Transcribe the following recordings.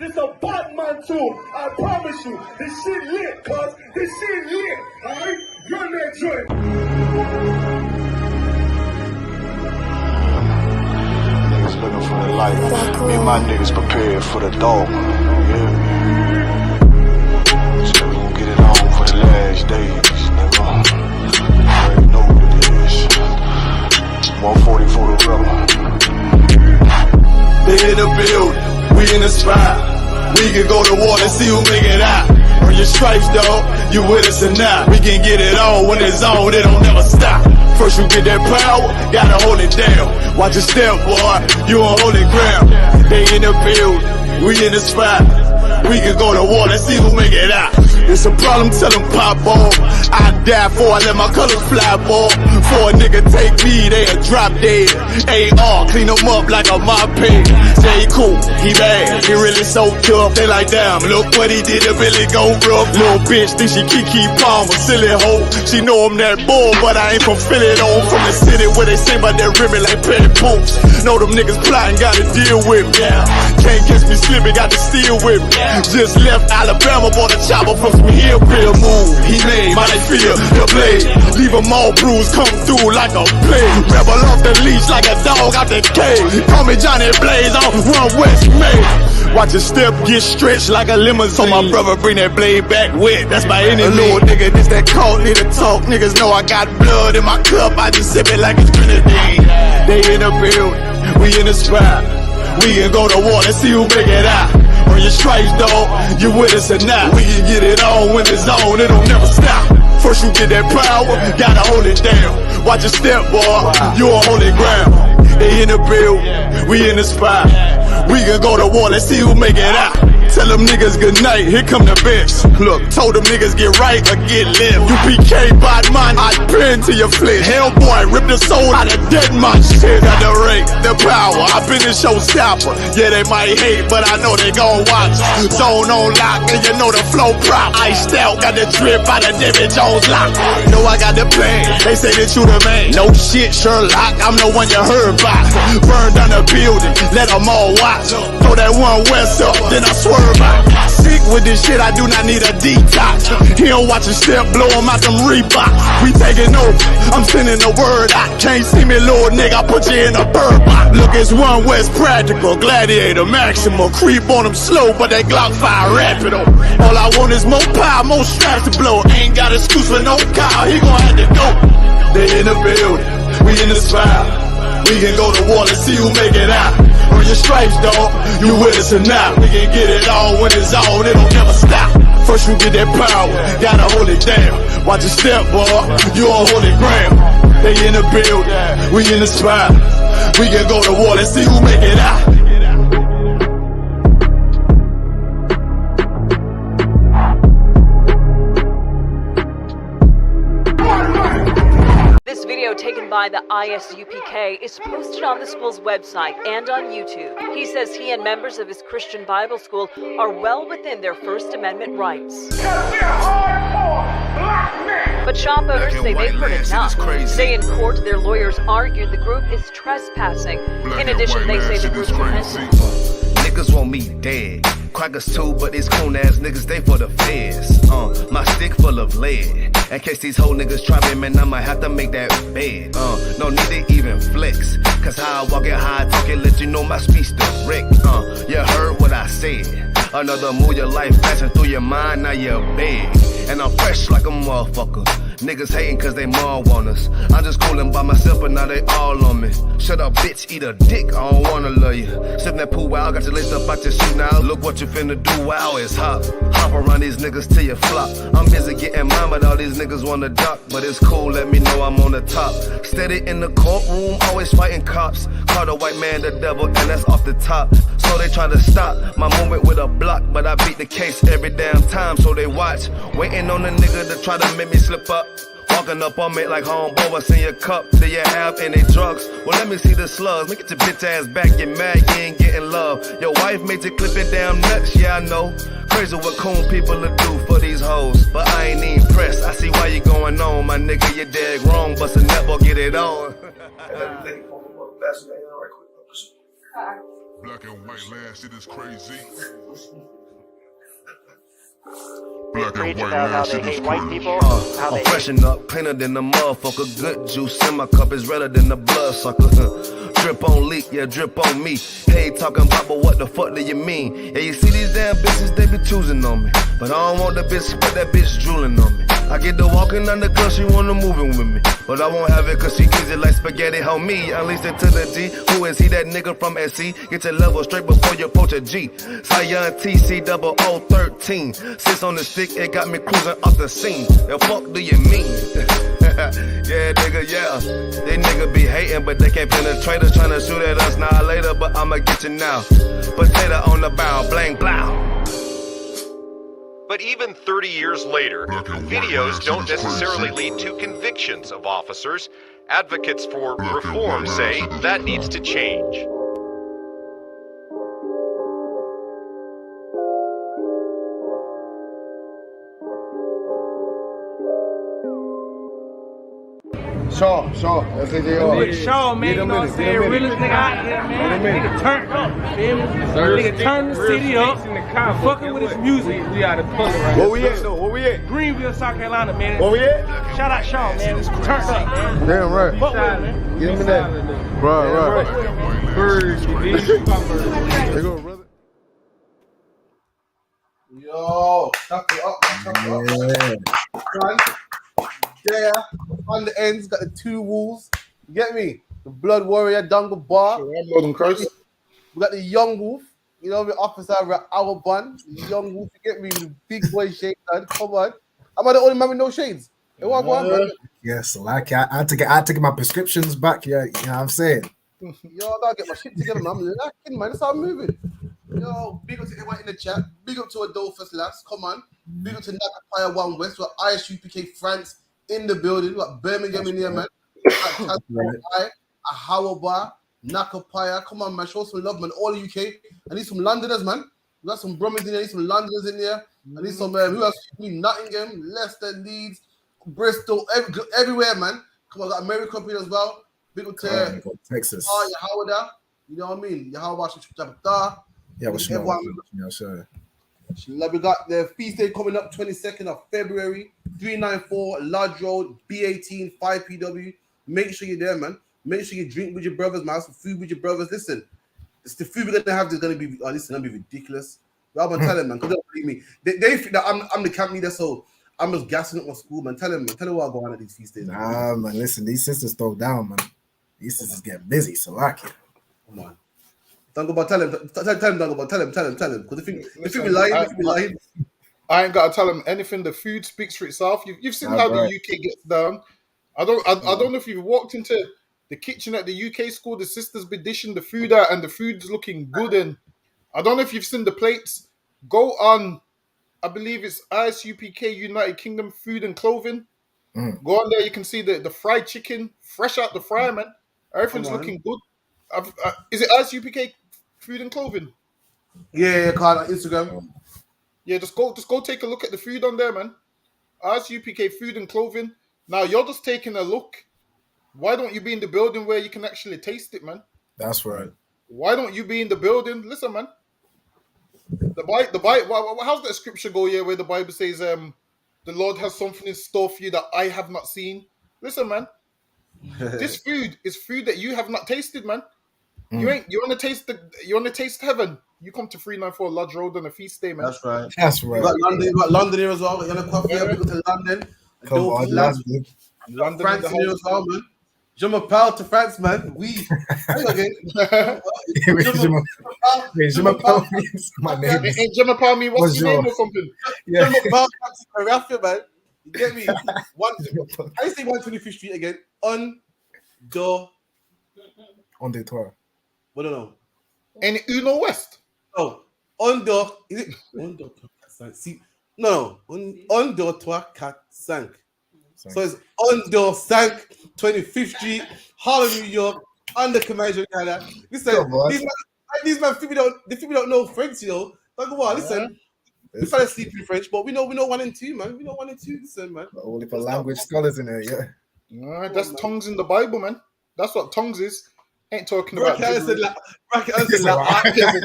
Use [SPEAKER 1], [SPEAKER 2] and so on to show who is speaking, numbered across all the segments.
[SPEAKER 1] This a Batman tune. I promise you. This shit lit, cuz. This shit lit. Alright? Run that joint.
[SPEAKER 2] Niggas looking for the light. Me and my niggas prepared for the dog. Yeah. So we gon' get it on for the last days, nigga. You already know what it is. 140 for the rebel.
[SPEAKER 3] They in the building, we in the spot. We can go to war and see who make it out. Earn your stripes, dog, you with us or not. We can get it on when it's on, it don't never stop. First you get that power, gotta hold it down. Watch your step, boy, you on holy ground. They in the building, we in the spot. We can go to war and see who make it out. It's a problem, tell them pop off. I die for I let my colors fly, boy. For a nigga take me, they'll drop dead. AR, clean them up like a mop pig. Say he cool, he bad, he really so tough. They like, damn, look what he did, it really go rough. Little bitch think she Kiki Palmer, silly hoe. She know I'm that bull, but I ain't from Philly though. From the city where they sing about that ribbon like petty poops. Know them niggas plotting, gotta deal with me. Can't catch me slipping, got to steal with me. Just left Alabama, bought a chopper from some hillbilly move. He made my feel the blade. Leave them all bruised, come through like a plague. Rebel off the leash like a dog out the cage. Call me Johnny Blaze on Run West May. Watch your step get stretched like a limousine. So my brother bring that blade back wet. That's my enemy. Little nigga, this that cold, need to talk. Niggas know I got blood in my cup. I just sip it like it's grenadine. They in the building, we in the spot. We can go to war and see who make it out. Earn your stripes, dog, you with us or not. We can get it on when it's on, it don't never stop. First you get that power, gotta hold it down. Watch your step, boy, you on holy ground. They in the building, we in the spot. We can go to war, let's see who make it out. Tell them niggas good night, here come the bitch. Look, told them niggas get right or get left. UPK, bad man, I pin to your flesh. Hellboy, rip the soul out of dead man shit. Got the rate, the power, I been a showstopper. Yeah, they might hate, but I know they gon' watch. Zone on lock, and you know the flow prop. Iced out, got the drip out of David Jones lock. Know I got the plan, they say that you the man. No shit, Sherlock, I'm the one you heard about. Burn down the building, let them all watch. Throw that one west up, then I swerve. Sick with this shit, I do not need a detox. He don't watch a step, blow him out them Reeboks. We taking over, I'm sending the word out. Can't see me, little nigga, I put you in a bird box. Look, it's One West practical, gladiator, maximum. Creep on them slow, but they Glock 5 rapid. All I want is more power, more straps to blow. Ain't got excuse for no cow, he gon' have to go. They in the building, we in the spot. We can go to war and see who make it out. Earn your stripes, dog, you with us or not. We can get it on when it's on, it don't never stop. First you get that power, gotta hold it down. Watch your step, boy, you on holy ground. They in the building, we in the spot. We can go to war and see who make it out.
[SPEAKER 4] This video taken by the I.S.U.P.K is posted on the school's website and on YouTube. He says he and members of his Christian Bible school are well within their First Amendment rights. But shop owners say they've heard enough. Today in court, their lawyers argued the group is trespassing. In addition, they say the group
[SPEAKER 5] niggas want me dead. Crackers too, but these coon ass niggas, they for the feds. My stick full of lead. In case these whole niggas try me, man, I might have to make that bed. No need to even flex. Cause how I walk it, how I talk it, let you know my speech direct. You heard what I said. Another move, your life passing through your mind, now you're big. And I'm fresh like a motherfucker. Niggas hating cause they mom want us. I'm just coolin' by myself, but now they all on me. Shut up, bitch, eat a dick, I don't wanna love you. Sippin' that pool, wow, got your lace up out your shoe now. Look what you finna do, wow, it's hot. Hop around these niggas till you flop. I'm busy getting mine, but all these niggas wanna duck. But it's cool, let me know I'm on the top. Steady in the courtroom, always fighting cops. Call the white man the devil, and that's off the top. So they try to stop my movement with a block, but I beat the case every damn time, so they watch. Waiting on a nigga to try to make me slip up. Walking up on me like homeboy, what's in your cup? Do you have any drugs? Well, let me see the slugs. Make it your bitch ass back, get mad, you ain't getting love. Your wife made you clip it damn nuts, yeah I know. Crazy what coon people will do for these hoes. But I ain't even pressed, I see why you going on. My nigga, you dead wrong, bust a netball, get it on.
[SPEAKER 2] Black and white land, shit is crazy. Black and white land, shit is crazy.
[SPEAKER 5] I'm freshen up, cleaner than a motherfucker. Good juice in my cup is redder than the blood sucker. Drip on leak, yeah, drip on me. Hey, talking about, but what the fuck do you mean? Yeah, you see these damn bitches, they be choosing on me. But I don't want the bitch, but that bitch drooling on me. I get the walking on the girl, she wanna moving with me. But I won't have it cause she easy like spaghetti, homie. Unleashed it to the G. Who is he? That nigga from SC? Get your level straight before you approach a G. Sion TC 0013. Sits on the stick, it got me cruising off the scene. The fuck do you mean? Yeah, nigga, yeah. They nigga be hating, but they can't penetrate us. Tryna shoot at us now later, but I'ma get you now. Potato on the bow, blang, blow.
[SPEAKER 6] But even 30 years later, videos don't necessarily lead to convictions of officers. Advocates for reform say that needs to change.
[SPEAKER 1] Shaw. That's it.
[SPEAKER 7] Nigga Shaw, man, you know what I'm saying? Realest nigga out here, man. Nigga turned up, feel me? Nigga turned the city up, fucking with his music. We out of pull right
[SPEAKER 1] Where we at though? Where we at?
[SPEAKER 7] Greenville, South Carolina, man.
[SPEAKER 1] Where we at?
[SPEAKER 7] Shout out Shaw, man. Turned up, man.
[SPEAKER 1] Damn right.
[SPEAKER 7] Fuck with it, man.
[SPEAKER 1] Get him in there. Right. Birds, you did. There go, brother. Yo, chop it up. Right. Yeah, on the ends, got the two wolves. You get me? The Blood Warrior, Dungle Bar. We got the Young Wolf. You know, the officer with our bun. The Young Wolf, you get me? The big boy shades. Come on. Am I the only man with no shades? Hey, what, man?
[SPEAKER 8] Yes, like I had to get my prescriptions back. Yeah, you know what I'm saying?
[SPEAKER 1] Yo, I gotta get my shit together, man. I'm lacking, man. That's how I'm moving. Yo, big up to everyone in the chat. Big up to Adolphus Lass. Come on. Big up to Nakapaya One West. We're I.S.U.P.K France in the building. We got Birmingham in here, man. A Howaba, Nakapaya. Come on, man. Show some love, man. All the UK. I need some Londoners, man. We got some Brummers in there. I need some Londoners in there. I need some, who else? Nottingham, Leicester, Leeds, Bristol, everywhere, man. Come on, I got American people as well. Big up to
[SPEAKER 8] Texas.
[SPEAKER 1] Yahawada. You know what I mean? Yahawada, Shabbatah.
[SPEAKER 8] Yeah, what's
[SPEAKER 1] everyone. We got the feast day coming up 22nd of February, 394 Lodge Road, B18, 5PW. Make sure you're there, man. Make sure you drink with your brothers, man. Have some food with your brothers. Listen, it's the food we're gonna have. Is gonna be gonna be ridiculous. But I'm gonna tell them, man, because they don't believe me. They think that I'm the camp leader, so I'm just gassing up my school, man. Tell them what I go on at these feast days.
[SPEAKER 8] Nah, man. Listen, these sisters throw down, man. These sisters get busy, so I can't.
[SPEAKER 1] Come on. Don't go about tell him. Tell him. Don't go about tell him. Because if you be lying,
[SPEAKER 9] I ain't gotta tell him anything. The food speaks for itself. You've seen how the UK gets down. I don't know if you've walked into the kitchen at the UK school. The sisters be dishing the food out, and the food's looking good. And I don't know if you've seen the plates. Go on, I believe it's I.S.U.P.K United Kingdom Food and Clothing. Go on there, you can see the fried chicken, fresh out the fryer, man. Everything's looking good. Is it I.S.U.P.K Food and Clothing?
[SPEAKER 1] Yeah, call on Instagram.
[SPEAKER 9] Yeah, just go take a look at the food on there, man. I.S.U.P.K Food and Clothing. Now you're just taking a look. Why don't you be in the building where you can actually taste it, man?
[SPEAKER 8] That's right.
[SPEAKER 9] Why don't you be in the building? Listen, man. The Bible. How's that scripture go here where the Bible says, "The Lord has something in store for you that I have not seen." Listen, man. This food is food that you have not tasted, man. You want to taste heaven. You come to 394 Lodge Road on a feast day, man.
[SPEAKER 1] That's right.
[SPEAKER 8] You
[SPEAKER 1] got London here as well. You're gonna coffee. We go to London.
[SPEAKER 8] Come on, London.
[SPEAKER 1] France here as well, man. Je m'appelle to France, man. Oui. Okay.
[SPEAKER 8] Je m'appelle means my name.
[SPEAKER 9] Je m'appelle me. What's your name or something?
[SPEAKER 1] Je m'appelle to Rafa, man. You get me? I say 125th Street again. On the
[SPEAKER 8] tour.
[SPEAKER 1] What don't know?
[SPEAKER 9] And Uno West.
[SPEAKER 1] Oh, on the is it on the 4-4-5? No, on the 4-4-5. So it's on the 25th Street, Harlem, New York, on the commercial Canada. Listen, these man don't know French, you know. Don't go on, listen. We fell asleep in French, but we know 1 and 2, man. We know 1 and 2. Listen, man.
[SPEAKER 8] Only for language scholars in there, yeah.
[SPEAKER 9] That's tongues in the Bible, man. That's what tongues is. Ain't talking about
[SPEAKER 1] Bracket said
[SPEAKER 9] gibberish.
[SPEAKER 1] Bracket said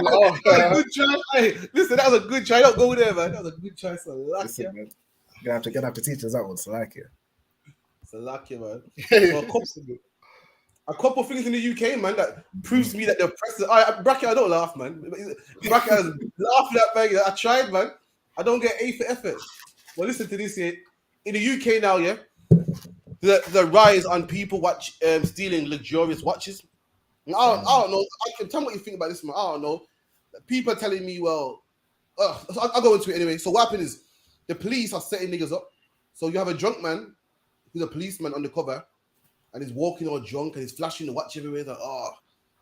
[SPEAKER 1] good try. Hey, listen, that was a good try. Don't go there, man. That was a good try.
[SPEAKER 8] Listen, man. You're gonna have to teach us that one, Salakia.
[SPEAKER 1] Salakia, man. So a couple things in the UK, man, that proves to me that the oppressors. Bracket, I don't laugh, man. Bracket, I was laughing at bang. I tried, man. I don't get A for effort. Well, listen to this here. In the UK now, yeah, the rise on people stealing luxurious watches. I don't know. Tell me what you think about this, man. I don't know. People are telling me, well, I'll go into it anyway. So what happened is the police are setting niggas up. So you have a drunk man who's a policeman undercover, and he's walking all drunk and he's flashing the watch everywhere. Like,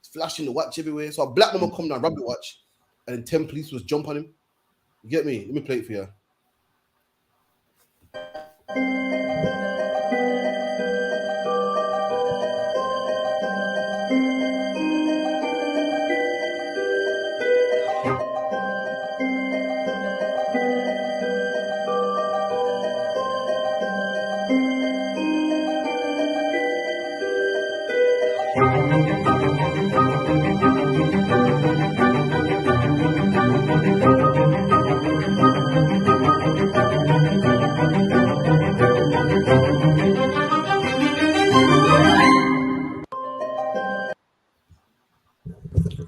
[SPEAKER 1] he's flashing the watch everywhere. So a black woman come down, rob the watch, and then 10 police was jump on him. You get me? Let me play it for you.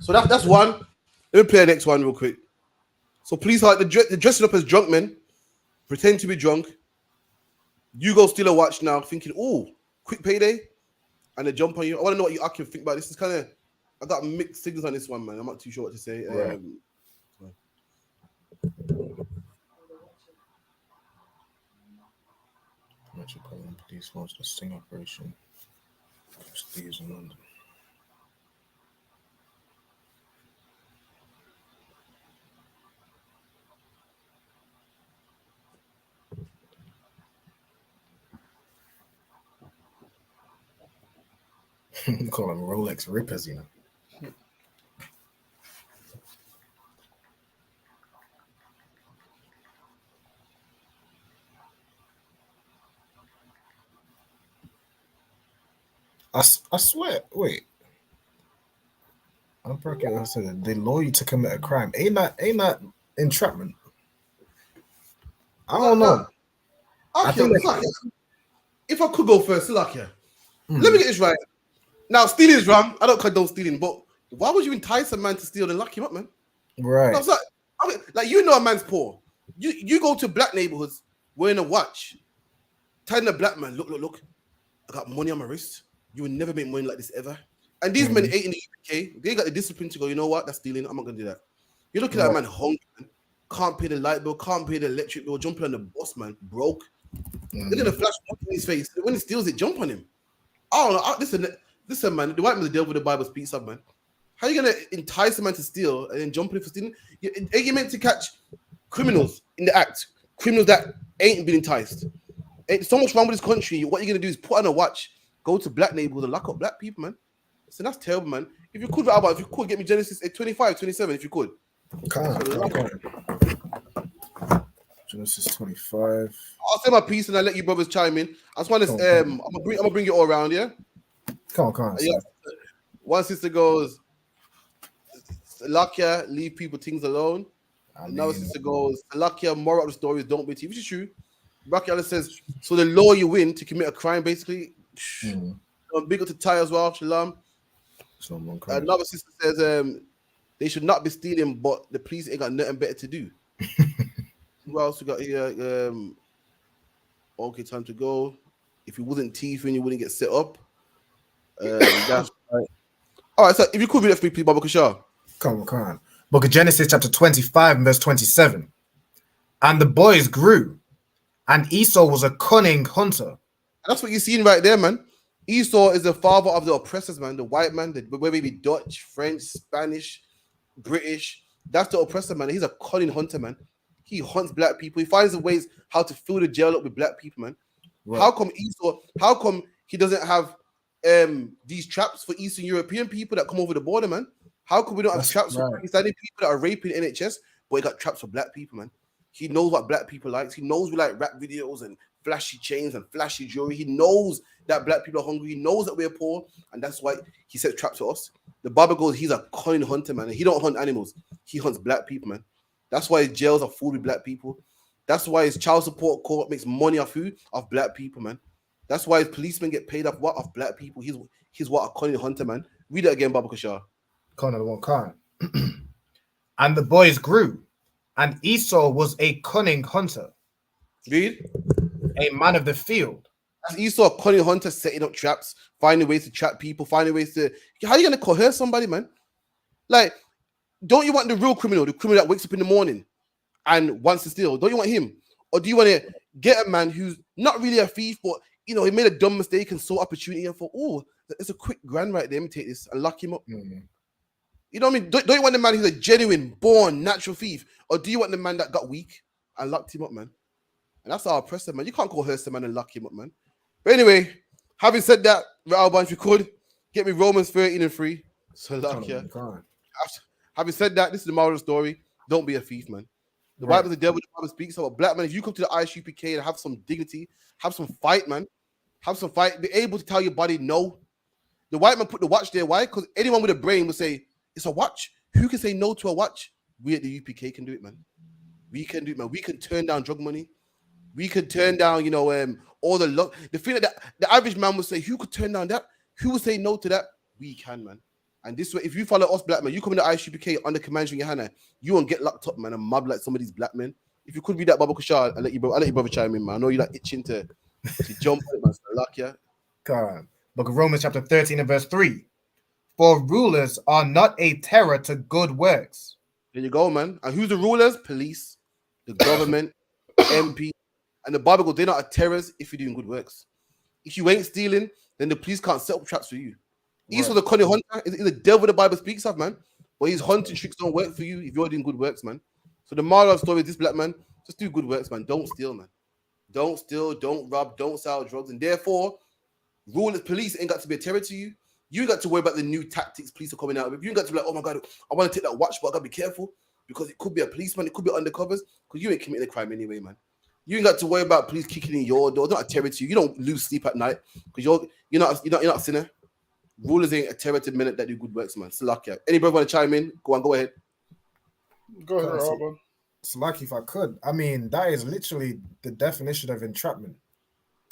[SPEAKER 1] So that's one. Let me play the next one real quick. So police are they're dressing up as drunk men, pretend to be drunk. You go steal a watch now, thinking, oh, quick payday, and they jump on you. I want to know what I can think about. This is kind of, I got mixed signals on this one, man. I'm not too sure what to say.
[SPEAKER 8] Right. Metropolitan Police launched a sting operation. Thieves in London. Call them Rolex rippers, you know. I swear, wait. I'm breaking. I said they lure you to commit a crime. Ain't that entrapment? I don't know.
[SPEAKER 1] If I could go first, Salakia, let me get this right. Now, stealing is wrong. I don't condone stealing, but why would you entice a man to steal and lock him up, man?
[SPEAKER 8] Right.
[SPEAKER 1] Like you know, a man's poor. You go to black neighborhoods wearing a watch, telling a black man, look, I got money on my wrist. You will never make money like this ever. And these men ain't in the UK. They got the discipline to go, you know what? That's stealing. I'm not going to do that. You're looking at a man hungry, man. Can't pay the light bill, can't pay the electric bill, jumping on the bus, man. Broke. Look at the flash in his face. When he steals it, jump on him. I don't know. Listen, man. The white man's the devil with the Bible speaks up, man. How are you going to entice a man to steal and then jump on him for stealing? Ain't you meant to catch criminals in the act? Criminals that ain't been enticed. Ain't so much wrong with this country. What you're going to do is put on a watch, go to black neighborhoods and lock up black people, man. So that's terrible, man. If you could, get me Genesis 25, 27, if you could.
[SPEAKER 8] Genesis 25.
[SPEAKER 1] I'll say my piece and I'll let you brothers chime in. I just want to, I'm gonna bring it all around, yeah?
[SPEAKER 8] Come on.
[SPEAKER 1] Yeah. One sister goes, Lakia, leave people things alone. Another sister goes, Lakia, moral of the story is don't be thief, which is true. Rakia says, so the law you win to commit a crime, basically. Big up to Ty as well, Shalom. Another sister says, they should not be stealing, but the police ain't got nothing better to do. Who else we got here? Okay, time to go. If you wasn't thieving, you wouldn't get set up. That's right. All right, so if you could read it for me, please, Baba Kashar.
[SPEAKER 8] Come on. Book of Genesis, chapter 25, and verse 27. And the boys grew, and Esau was a cunning hunter.
[SPEAKER 1] And that's what you're seeing right there, man. Esau is the father of the oppressors, man. The white man, whether it be Dutch, French, Spanish, British. That's the oppressor, man. He's a cunning hunter, man. He hunts black people. He finds ways how to fill the jail up with black people, man. Right. How come he doesn't have these traps for Eastern European people that come over the border, man? How come we don't have traps for Pakistani people that are raping NHS, but he got traps for black people, man? He knows what black people like. He knows we like rap videos and flashy chains and flashy jewelry. He knows that black people are hungry. He knows that we're poor, and that's why he sets traps to us. The Bible goes, he's a cunning hunter, man. And he don't hunt animals. He hunts black people, man. That's why his jails are full with black people. That's why his child support court makes money off black people, man. That's why his policemen get paid off black people. He's what a cunning hunter, man. Read it again, Baba Kashar.
[SPEAKER 8] Connor won't can't. And the boys grew, and Esau was a cunning hunter.
[SPEAKER 1] Read.
[SPEAKER 8] A man of the field.
[SPEAKER 1] As Esau, a cunning hunter, setting up traps, finding ways to trap people, finding ways to. How are you gonna coerce somebody, man? Like, don't you want the real criminal, the criminal that wakes up in the morning and wants to steal? Don't you want him? Or do you want to get a man who's not really a thief, but he made a dumb mistake and saw opportunity and thought, oh, it's a quick grand right there. Let me take this and lock him up.
[SPEAKER 8] Mm-hmm.
[SPEAKER 1] You know what I mean? Don't you want the man who's a genuine, born, natural thief? Or do you want the man that got weak and locked him up, man? And that's our oppressor, man. You can't coerce the man and lock him up, man. But anyway, having said that, Alban, if you could, get me Romans 13:3. So lucky. Having said that, this is the moral of the story. Don't be a thief, man. The white man's the devil, the Bible speaks about black man. If you come to the I.S.U.P.K and have some dignity, have some fight, man. Have some fight. Be able to tell your body no. The white man put the watch there. Why? Because anyone with a brain would say, it's a watch. Who can say no to a watch? We at the UPK can do it, man. We can do it, man. We can turn down drug money. We could turn down, all the luck. The thing that the average man would say, who could turn down that? Who would say no to that? We can, man. And this way, if you follow us, black man, you come in the I.S.U.P.K under Command YAHANNA, you won't get locked up, man, and mob like some of these black men. If you could read that Baba Kushar, I'll let your brother chime in, man. I know you're like itching to jump on it, man. So luck, yeah.
[SPEAKER 8] God. Book of Romans chapter 13 and verse 3. For rulers are not a terror to good works.
[SPEAKER 1] There you go, man. And who's the rulers? Police, the government, MP. And the Bible goes, they're not a terrorist if you're doing good works. If you ain't stealing, then the police can't set up traps for you. Esau's a cunning hunter. Is the devil the Bible speaks of, man. But his hunting tricks don't work for you if you're doing good works, man. So the moral of the story is this, black man, just do good works, man. Don't steal, man. Don't steal, don't rob, don't sell drugs. And therefore, rulers, police ain't got to be a terror to you. You ain't got to worry about the new tactics police are coming out with. You ain't got to be like, oh my God, I want to take that watch, but I got to be careful because it could be a policeman, it could be undercovers, because you ain't committing a crime anyway, man. You ain't got to worry about police kicking in your door. It's not a terror to you. You don't lose sleep at night because you're not a sinner. Rulers ain't a terror to the minute that do good works, man. Salakia. Any brother want to chime in? Go ahead.
[SPEAKER 9] Go ahead, Robin.
[SPEAKER 8] Salakia, if I could. I mean, that is literally the definition of entrapment.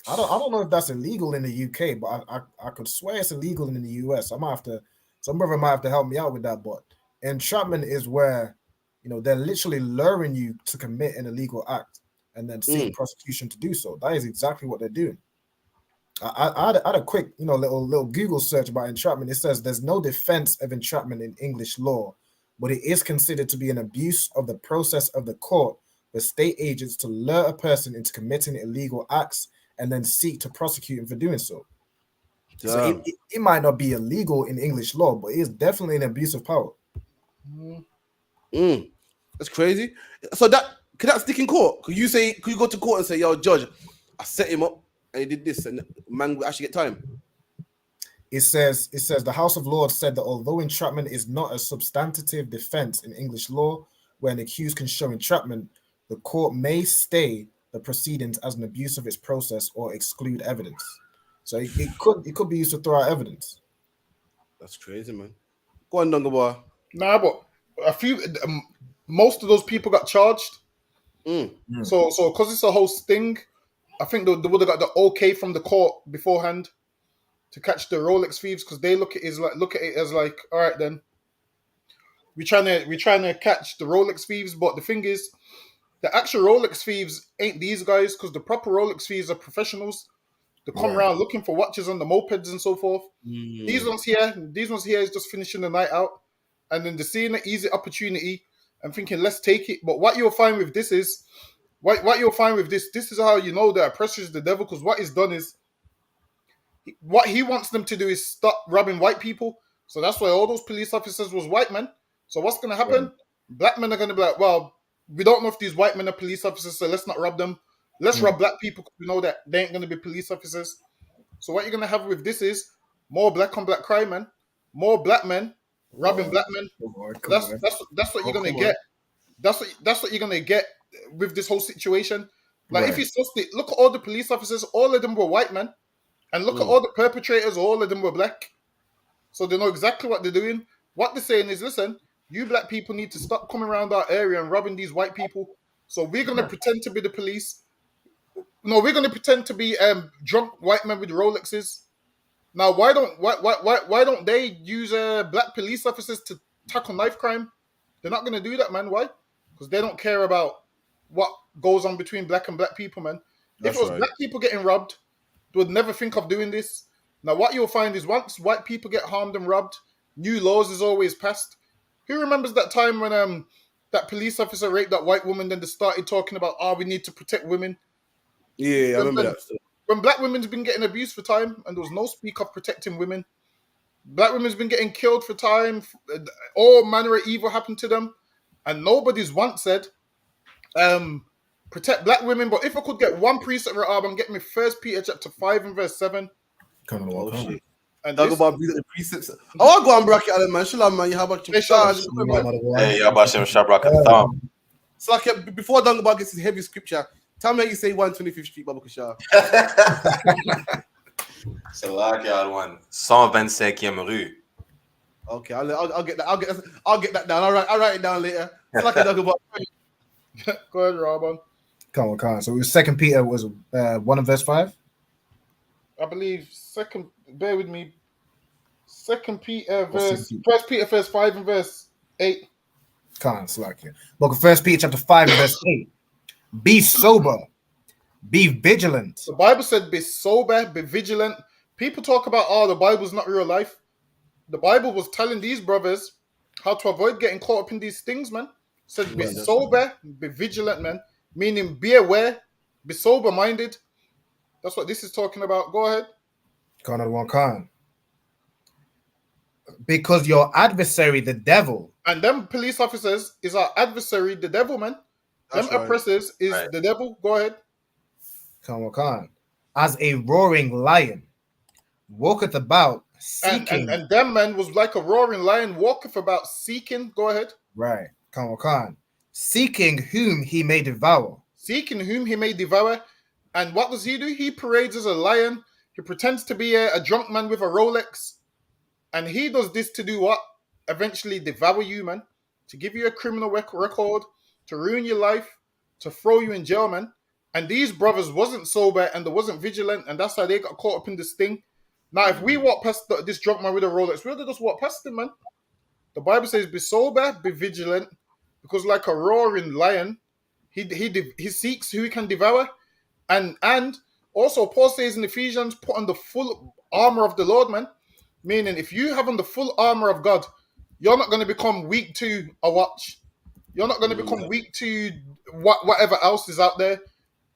[SPEAKER 8] I don't know if that's illegal in the UK, but I could swear it's illegal in the US. Some brother might have to help me out with that. But entrapment is where, they're literally luring you to commit an illegal act and then seek prosecution to do so. That is exactly what they're doing. I had a quick, little Google search about entrapment. It says there's no defense of entrapment in English law, but it is considered to be an abuse of the process of the court for state agents to lure a person into committing illegal acts and then seek to prosecute him for doing so. Damn. So it might not be illegal in English law, but it is definitely an abuse of power.
[SPEAKER 1] That's crazy. So could that stick in court? Could you go to court and say, yo, judge, I set him up and he did this, and man will actually get time?
[SPEAKER 8] It says the House of Lords said that although entrapment is not a substantive defense in English law, where an accused can show entrapment, the court may stay the proceedings as an abuse of its process or exclude evidence. So it could be used to throw out evidence.
[SPEAKER 1] That's crazy, man. Go on, Dunga.
[SPEAKER 9] Nah, but most of those people got charged. So because it's a whole sting, I think they would have got the okay from the court beforehand to catch the Rolex thieves, because they look at it as like, all right then, we're trying to catch the Rolex thieves, but the thing is, the actual Rolex thieves ain't these guys, because the proper Rolex thieves are professionals. They come around looking for watches on the mopeds and so forth. These ones here is just finishing the night out, and then they're seeing an easy opportunity and thinking, let's take it. But what you'll find with this is, this is how you know the oppressor is the devil, because what he's done is, what he wants them to do is stop robbing white people. So that's why all those police officers was white men. So what's going to happen? Black men are going to be like, well, we don't know if these white men are police officers, so let's not rob them. Let's rob black people, because we know that they ain't going to be police officers. So what you're going to have with this is more black on black crime, man. More black men robbing black men. That's what you're going to get. That's what you're going to get with this whole situation. Like, if you sussed it, look at all the police officers, all of them were white men. And look at all the perpetrators, all of them were black. So they know exactly what they're doing. What they're saying is, listen, you black people need to stop coming around our area and robbing these white people. So we're going to pretend to be the police. No, we're going to pretend to be drunk white men with Rolexes. Now, why don't they use black police officers to tackle knife crime? They're not going to do that, man. Why? Because they don't care about what goes on between black and black people, man. If it was black people getting robbed, they would never think of doing this. Now, what you'll find is once white people get harmed and robbed, new laws is always passed. Who remembers that time when that police officer raped that white woman, then they started talking about, we need to protect women?
[SPEAKER 1] Yeah, I remember that.
[SPEAKER 9] When black women's been getting abused for time and there was no speak of protecting women, black women's been getting killed for time, all manner of evil happened to them, and nobody's once said, protect black women. But if I could get one precept and get me 1 Peter chapter 5 and verse 7.
[SPEAKER 8] Come on, shit.
[SPEAKER 1] And talk about the precepts. I want to go and bracket Alan, man. Shalom, man. You have a charge.
[SPEAKER 10] Hey, Yabashim Shabrak.
[SPEAKER 1] So, like, before Dangaba gets his heavy scripture, tell me how you say 125th Street, Baba Kashar.
[SPEAKER 10] C'est là qu'il y a one. 125e rue.
[SPEAKER 1] Okay, I'll get that. I'll get that down. I'll write it down later. It's like a Dangaba.
[SPEAKER 9] Go ahead, Robin.
[SPEAKER 8] Come on. So 2 Peter was 1 and verse 5?
[SPEAKER 9] I believe bear with me. 2 Peter verse 1 Peter verse 5 and verse 8.
[SPEAKER 8] It's like it. Book of 1 Peter chapter 5 and verse 8. Be sober, be vigilant.
[SPEAKER 9] The Bible said be sober, be vigilant. People talk about, the Bible's not real life. The Bible was telling these brothers how to avoid getting caught up in these things, man. It said be sober, be vigilant, man. Meaning be aware, be sober-minded. That's what this is talking about. Go ahead.
[SPEAKER 8] Con. Because your adversary, the devil.
[SPEAKER 9] And them police officers is our adversary, the devil, man. Them oppressors is the devil. Go ahead.
[SPEAKER 8] Con. As a roaring lion, walketh about seeking.
[SPEAKER 9] And them man was like a roaring lion, walketh about seeking. Go ahead.
[SPEAKER 8] Right. Con. Seeking whom he may devour.
[SPEAKER 9] Seeking whom he may devour. And what does he do? He parades as a lion. He pretends to be a drunk man with a Rolex. And he does this to do what? Eventually devour you, man. To give you a criminal record. To ruin your life. To throw you in jail, man. And these brothers wasn't sober and they wasn't vigilant. And that's how they got caught up in this thing. Now, if we walk past this drunk man with a Rolex, we'll just walk past him, man. The Bible says, be sober, be vigilant. Because like a roaring lion, he seeks who he can devour. And also, Paul says in Ephesians, put on the full armor of the Lord, man. Meaning, if you have on the full armor of God, you're not going to become weak to a watch. You're not going to become weak to whatever else is out there,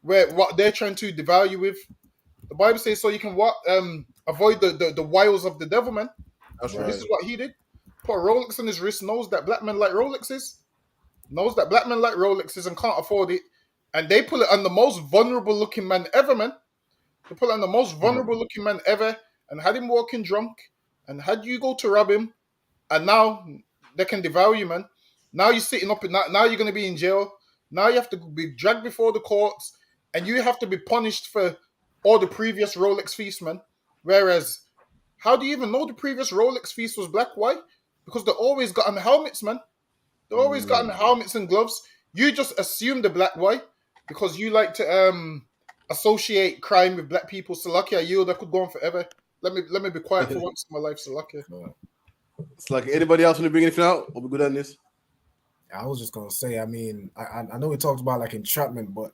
[SPEAKER 9] what they're trying to devour you with. The Bible says so you can avoid the wiles of the devil, man. That's right. This is what he did. Put a Rolex on his wrist, knows that black men like Rolexes. Knows that black men like Rolexes and can't afford it. And they put it on the most vulnerable looking man ever, man. They put it on the most vulnerable looking man ever and had him walking drunk and had you go to rob him. And now they can devour you, man. Now you're sitting up, now you're going to be in jail. Now you have to be dragged before the courts and you have to be punished for all the previous Rolex feasts, man. Whereas, how do you even know the previous Rolex feast was black? Why? Because they always got on the helmets, man. They always got on the helmets and gloves. You just assume the black. Why? Because you like to associate crime with black people. Salakia, that could go on forever. Let me be quiet for once in my life, Salakia.
[SPEAKER 1] It's like anybody else want to bring anything out? Or we good on this?
[SPEAKER 8] I was just gonna say, I mean, I know we talked about like entrapment, but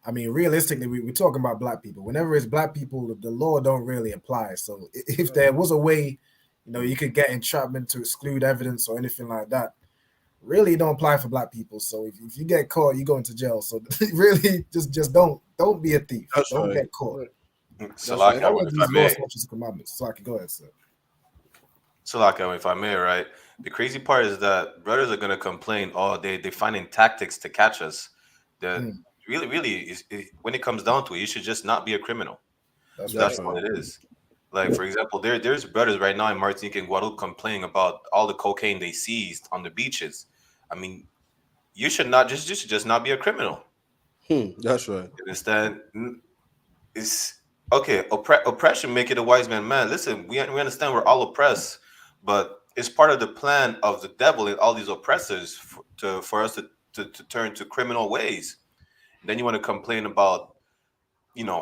[SPEAKER 8] I mean, realistically, we're talking about black people. Whenever it's black people, the law don't really apply. So if there was a way, you could get entrapment to exclude evidence or anything like that, really don't apply for black people. So if you get caught, you go into jail. So really, just don't be a thief. Don't get caught.
[SPEAKER 10] Salaka, if I may.
[SPEAKER 8] Salaka, go ahead, sir.
[SPEAKER 10] Salaka, if I may, right? The crazy part is that brothers are going to complain, they're finding tactics to catch us. Really, when it comes down to it, you should just not be a criminal. That's what it is. Like, for example, there's brothers right now in Martinique and Guadeloupe complaining about all the cocaine they seized on the beaches. I mean, you should just not be a criminal.
[SPEAKER 1] That's right.
[SPEAKER 10] You understand? It's okay. Oppression make it a wise man. Man, listen, we understand we're all oppressed, but it's part of the plan of the devil and all these oppressors for us to turn to criminal ways. Then you want to complain about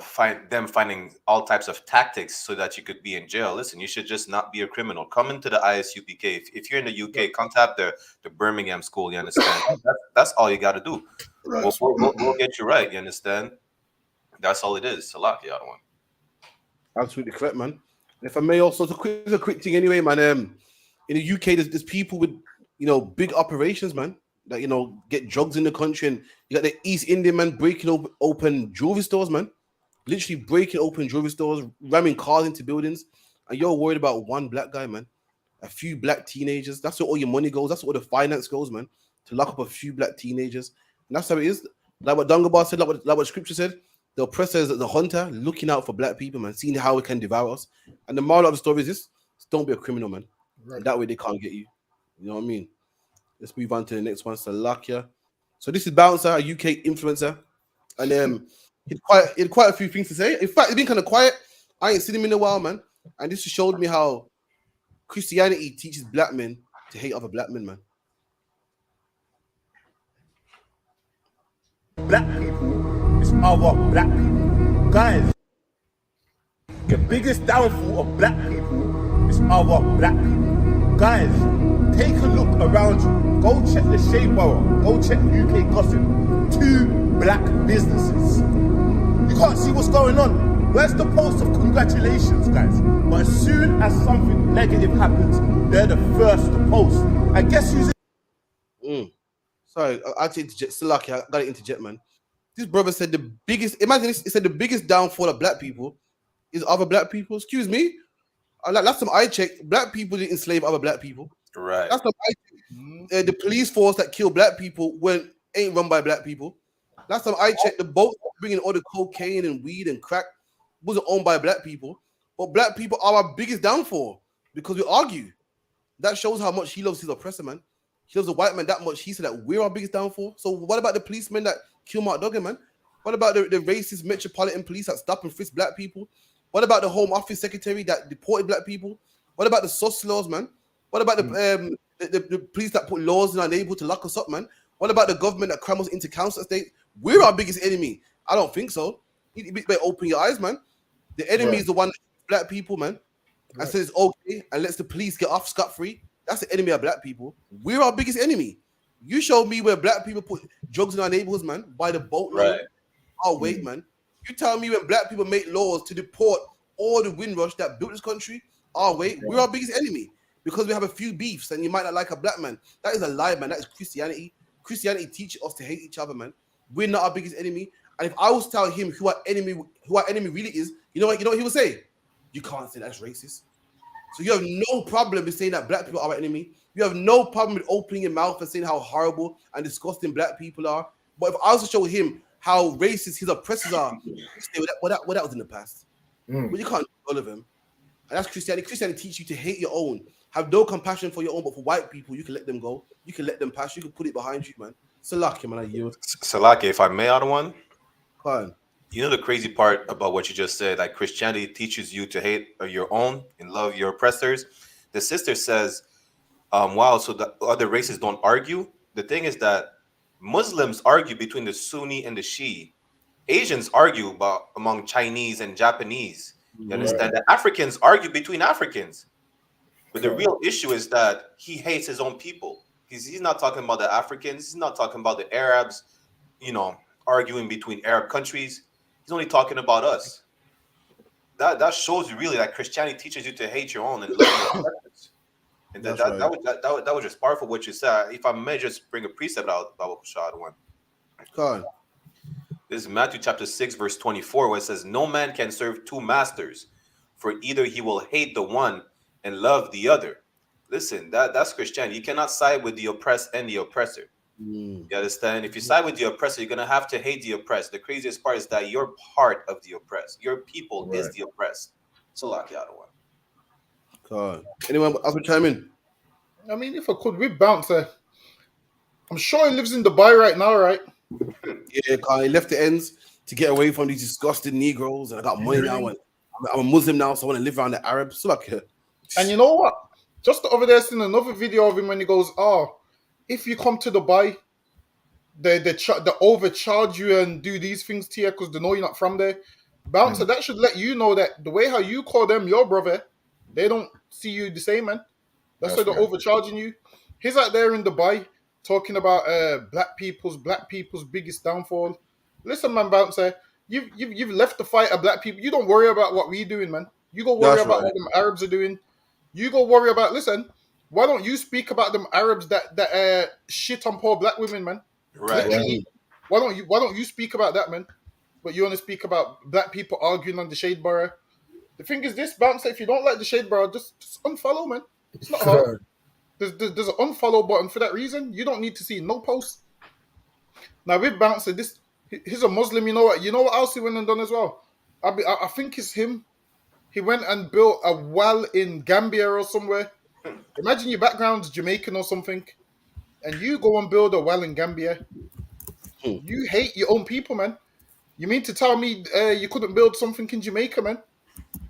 [SPEAKER 10] finding all types of tactics so that you could be in jail. Listen, you should just not be a criminal. Come into the ISUPK. If you're in the UK, contact the Birmingham school. You understand? That's all you got to do.
[SPEAKER 1] Right.
[SPEAKER 10] We'll get you right. You understand? That's all it is. Salaki, other one.
[SPEAKER 1] Absolutely correct, man. If I may also, a quick thing anyway, man. In the UK, there's people with big operations, man. That get drugs in the country, and you got the East Indian man breaking open jewelry stores, man. Literally breaking open jewelry stores, ramming cars into buildings, and you're worried about one black guy, man. A few black teenagers. That's where all your money goes. That's where all the finance goes, man. To lock up a few black teenagers, and that's how it is. Like what Dungabar said, like what Scripture said. The oppressor is the hunter, looking out for black people, man, seeing how it can devour us. And the moral of the story is this: don't be a criminal, man. Right. And that way they can't get you. You know what I mean? Let's move on to the next one. Salakia. So this is Bouncer, a UK influencer, and he had quite a few things to say. In fact, he's been kind of quiet. I ain't seen him in a while, man. And this just showed me how Christianity teaches black men to hate other black men, man.
[SPEAKER 11] Black people is other black people. Guys, the biggest downfall of black people is other black people. Guys, take a look around you. Go check the Shea Borough. Go check UK Gossip. 2 black businesses. You can't see what's going on. Where's the post of congratulations, guys? But as soon as something negative happens, they're the first to post. I guess who's
[SPEAKER 1] Sorry, I had to interject. Still lucky, I got to interject, man. This brother said the biggest. Imagine this. He said the biggest downfall of black people is other black people. Excuse me. Last time I checked, black people didn't enslave other black people.
[SPEAKER 10] Right.
[SPEAKER 1] Last time I checked, the police force that kill black people ain't run by black people. Last time I checked, the boat bringing all the cocaine and weed and crack wasn't owned by black people. But black people are our biggest downfall because we argue. That shows how much he loves his oppressor, man. He loves the white man that much. He said that we're our biggest downfall. So what about the policemen that kill Mark Duggan, man? What about the racist metropolitan police that stop and frisk black people? What about the Home Office secretary that deported black people? What about the SOS laws, man? What about the police that put laws in our neighborhood to lock us up, man? What about the government that crams into council estates? We're our biggest enemy. I don't think so. You better open your eyes, man. The enemy is the one that black people, man. And says it's okay and lets the police get off scot-free. That's the enemy of black people. We're our biggest enemy. You showed me where black people put drugs in our neighborhoods, man, by the boatload. Right. Oh, wait, man. You tell me when black people make laws to deport all the Windrush that built this country. Oh, wait, we're our biggest enemy because we have a few beefs and you might not like a black man. That is a lie, man. That is Christianity. Christianity teaches us to hate each other, man. We're not our biggest enemy. And if I was to tell him who our enemy really is, you know what he would say? You can't say that's racist. So you have no problem with saying that black people are our enemy. You have no problem with opening your mouth and saying how horrible and disgusting black people are. But if I was to show him how racist his oppressors are, say, well, that was in the past. But you can't do all of them. And that's Christianity. Christianity teaches you to hate your own. Have no compassion for your own, but for white people, you can let them go. You can let them pass. You can put it behind you, man. Salaki, man, I yield.
[SPEAKER 10] Salaki, if I may, other one.
[SPEAKER 1] Go on.
[SPEAKER 10] You know the crazy part about what you just said, like Christianity teaches you to hate your own and love your oppressors. The sister says, wow, so the other races don't argue. The thing is that Muslims argue between the Sunni and the Shia. Asians argue among Chinese and Japanese. You understand that Africans argue between Africans. But the real issue is that he hates his own people. He's not talking about the Africans. He's not talking about the Arabs, arguing between Arab countries. He's only talking about us. That shows you really that Christianity teaches you to hate your own and love your oppressors. And that was just powerful what you said. If I may just bring a precept out about Shad one.
[SPEAKER 1] Go on.
[SPEAKER 10] This is Matthew chapter 6, verse 24, where it says, no man can serve 2 masters, for either he will hate the one and love the other. Listen, that's Christianity. You cannot side with the oppressed and the oppressor. You understand? If you side with the oppressor, you're going to have to hate the oppressed. The craziest part is that you're part of the oppressed. Your people is the oppressed. So lock you out of one.
[SPEAKER 1] God. Anyone else would chime in?
[SPEAKER 9] I mean, if I could, with Bouncer, I'm sure he lives in Dubai right now, right?
[SPEAKER 1] Yeah, he left the ends to get away from these disgusting Negroes, and I got money now, and I'm a Muslim now, so I want to live around the Arabs. So like,
[SPEAKER 9] And you know what? Just the other day, I seen another video of him when he goes, "Oh, if you come to Dubai, they overcharge you and do these things to you because they know you're not from there." Bouncer, that should let you know that the way how you call them your brother, they don't see you the same, man. That's why they're overcharging you. He's out there in Dubai talking about black people's biggest downfall. Listen, man, Bouncer, you've left the fight of black people. You don't worry about what we doing, man. You go worry
[SPEAKER 1] That's
[SPEAKER 9] about
[SPEAKER 1] right.
[SPEAKER 9] what them Arabs are doing. You go worry about. Listen, why don't you speak about them Arabs that shit on poor black women, man?
[SPEAKER 10] Right.
[SPEAKER 9] Literally, why don't you speak about that, man? But you want to speak about black people arguing on the shade bar. The thing is this, Bouncer, if you don't like the shade bar, just unfollow, man. It's not hard. There's an unfollow button for that reason. You don't need to see no posts. Now with Bouncer, he's a Muslim. You know what? You know what else he went and done as well? I think it's him. He went and built a well in Gambia or somewhere. Imagine your background's Jamaican or something, and you go and build a well in Gambia. You hate your own people, man. You mean to tell me you couldn't build something in Jamaica, man?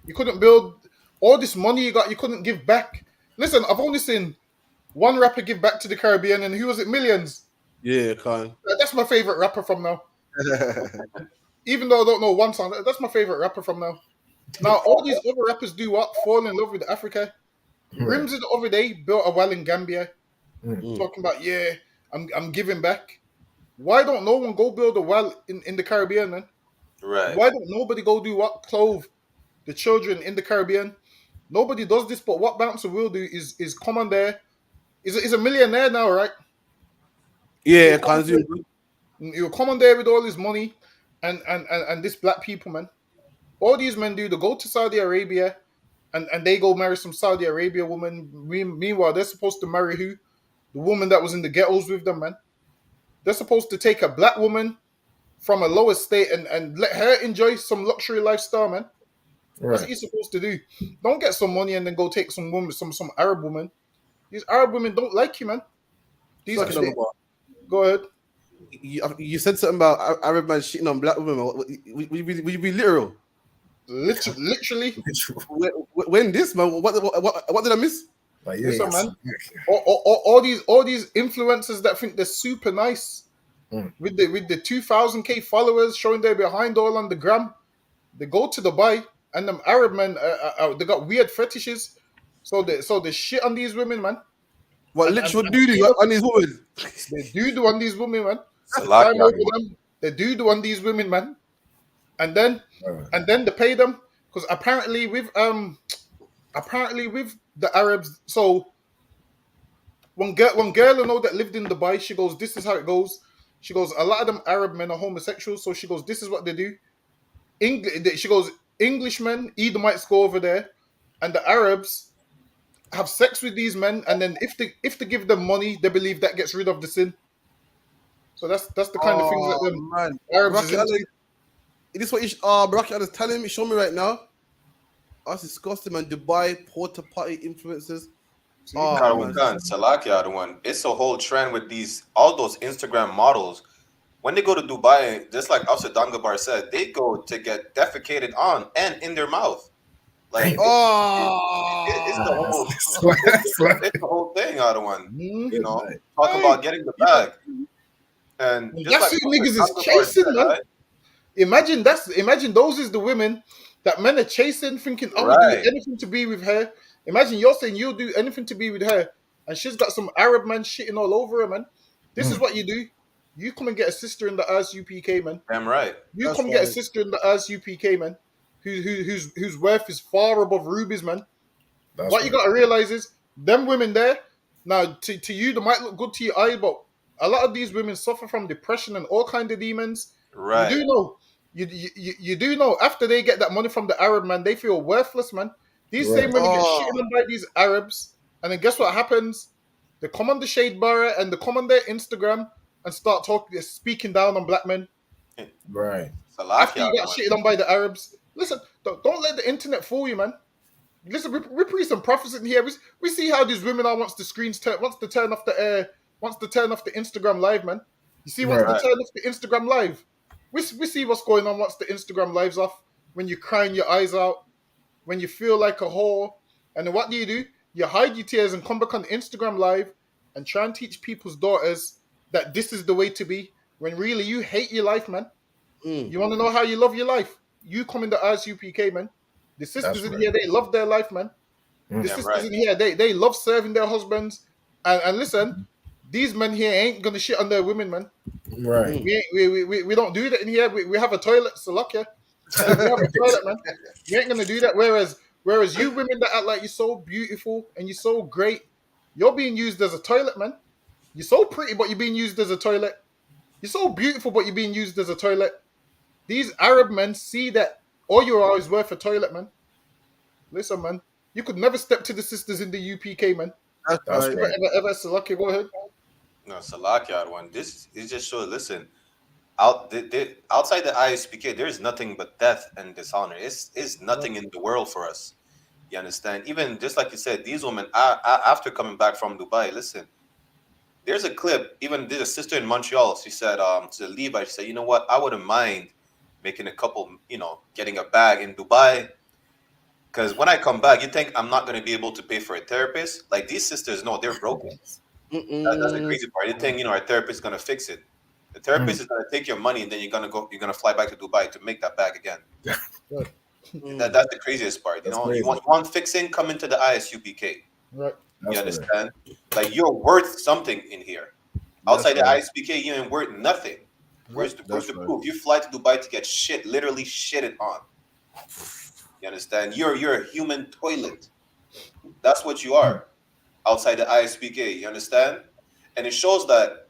[SPEAKER 9] You couldn't build all this money you got. You couldn't give back. Listen, I've only seen one rapper give back to the Caribbean, and who was it? Millions.
[SPEAKER 1] Yeah, Khan.
[SPEAKER 9] That's my favorite rapper from now. Even though I don't know one song, that's my favorite rapper from now. Now, all these other rappers do what? Fall in love with Africa. Rimsey the other day built a well in Gambia. Talking about, yeah, I'm giving back. Why don't no one go build a well in the Caribbean, man?
[SPEAKER 10] Right.
[SPEAKER 9] Why don't nobody go do what? Clothe the children in the Caribbean. Nobody does this, but what Bouncer will do is come on there. He's a millionaire now, right?
[SPEAKER 1] Yeah,
[SPEAKER 9] He'll come on there with all his money and this black people, man. All these men do, they go to Saudi Arabia and they go marry some Saudi Arabia woman. Meanwhile, they're supposed to marry who? The woman that was in the ghettos with them, man. They're supposed to take a black woman from a lower state and let her enjoy some luxury lifestyle, man. That's what you're supposed to do. Don't get some money and then go take some woman, some Arab woman. These Arab women don't like you, man. Go ahead.
[SPEAKER 1] You said something about Arab man shitting on black women. Would you be literal?
[SPEAKER 9] Literally.
[SPEAKER 1] When this, man? What did I miss?
[SPEAKER 9] Listen, man. All these influencers that think they're super nice with the 2,000k followers showing they're behind all on the gram. They go to Dubai and them Arab men, they got weird fetishes. So they shit on these women, man.
[SPEAKER 1] What literal do on these women?
[SPEAKER 9] They do on these women, man. They do on these women, man. And then they pay them because apparently with the Arabs. So one girl I know that lived in Dubai, she goes, "This is how it goes." She goes, "A lot of them Arab men are homosexuals." So she goes, "This is what they do." She goes, "Englishmen, Edomites go over there, and the Arabs have sex with these men, and then if they give them money, they believe that gets rid of the sin." So that's the kind of things that them Arabs is into.
[SPEAKER 1] This is what Baraki is telling me. Show me right now. That's disgusting, man. Dubai porta potty influencers.
[SPEAKER 10] Salakia, the one. It's a whole trend with all those Instagram models. When they go to Dubai, just like Afsar Dangabar said, they go to get defecated on and in their mouth. Like, it's the whole thing, other one. You know, talk about getting the bag. And
[SPEAKER 9] that's who niggas is chasing, man. Right? Imagine those is the women that men are chasing, thinking, I would do anything to be with her. Imagine you're saying you'll do anything to be with her, and she's got some Arab man shitting all over her, man. This is what you do. You come and get a sister in the I.S.U.P.K, man.
[SPEAKER 10] Damn right.
[SPEAKER 9] You come get a sister in the I.S.U.P.K, man, whose worth is far above rubies, man. What you got to realize is, them women there, now to you, they might look good to your eye, but a lot of these women suffer from depression and all kinds of demons.
[SPEAKER 10] Right.
[SPEAKER 9] You do know. You do know after they get that money from the Arab man, they feel worthless, man. These same women get shitted on by these Arabs, and then guess what happens? They come on the shade bar and they come on their Instagram and start speaking down on black men.
[SPEAKER 8] Right.
[SPEAKER 9] After you get shitted on by the Arabs, listen, don't let the internet fool you, man. Listen, we preach some prophets in here. We see how these women are once the screens turn off the Instagram live, man. You see once they turn off the Instagram live, we see what's going on once the Instagram live's off. When you're crying your eyes out, when you feel like a whore, and then what do? You hide your tears and come back on Instagram live and try and teach people's daughters that this is the way to be. When really you hate your life, man. You want to know how you love your life? You come in the I.S.U.P.K, man. The sisters in here, they love their life, man. The sisters in here, they love serving their husbands. And listen, these men here ain't gonna shit on their women, man.
[SPEAKER 8] Right.
[SPEAKER 9] We don't do that in here. We have a toilet, so luck ya. We have a toilet, man. We ain't gonna do that. Whereas you women that act like you're so beautiful and you're so great, you're being used as a toilet, man. You're so pretty, but you're being used as a toilet. You're so beautiful, but you're being used as a toilet. These Arab men see that all you are is worth a toilet, man. Listen, man. You could never step to the sisters in the UPK, man.
[SPEAKER 1] That's right.
[SPEAKER 9] Ever, Salaki, go ahead.
[SPEAKER 10] No, Salakia one. This is just show. Listen, outside the I.S.P.K, there's nothing but death and dishonor. It's nothing in the world for us. You understand? Even just like you said, these women after coming back from Dubai, listen. There's a clip. Even there's a sister in Montreal. She said, to Levi, she said, you know what? I wouldn't mind making a couple, getting a bag in Dubai. Because when I come back, you think I'm not going to be able to pay for a therapist? Like these sisters, no, they're broken. That's the crazy part. They think, our therapist is going to fix it. The therapist is going to take your money, and then you're going to fly back to Dubai to make that bag again. That's the craziest part. You want fixing, come into the I.S.U.P.K.
[SPEAKER 9] Right.
[SPEAKER 10] You understand? Like you're worth something in here. Outside the I.S.P.K, you ain't worth nothing. Where's the proof? You fly to Dubai to get literally shitted on. You understand? You're a human toilet. That's what you are outside the I.S.P.K. You understand? And it shows that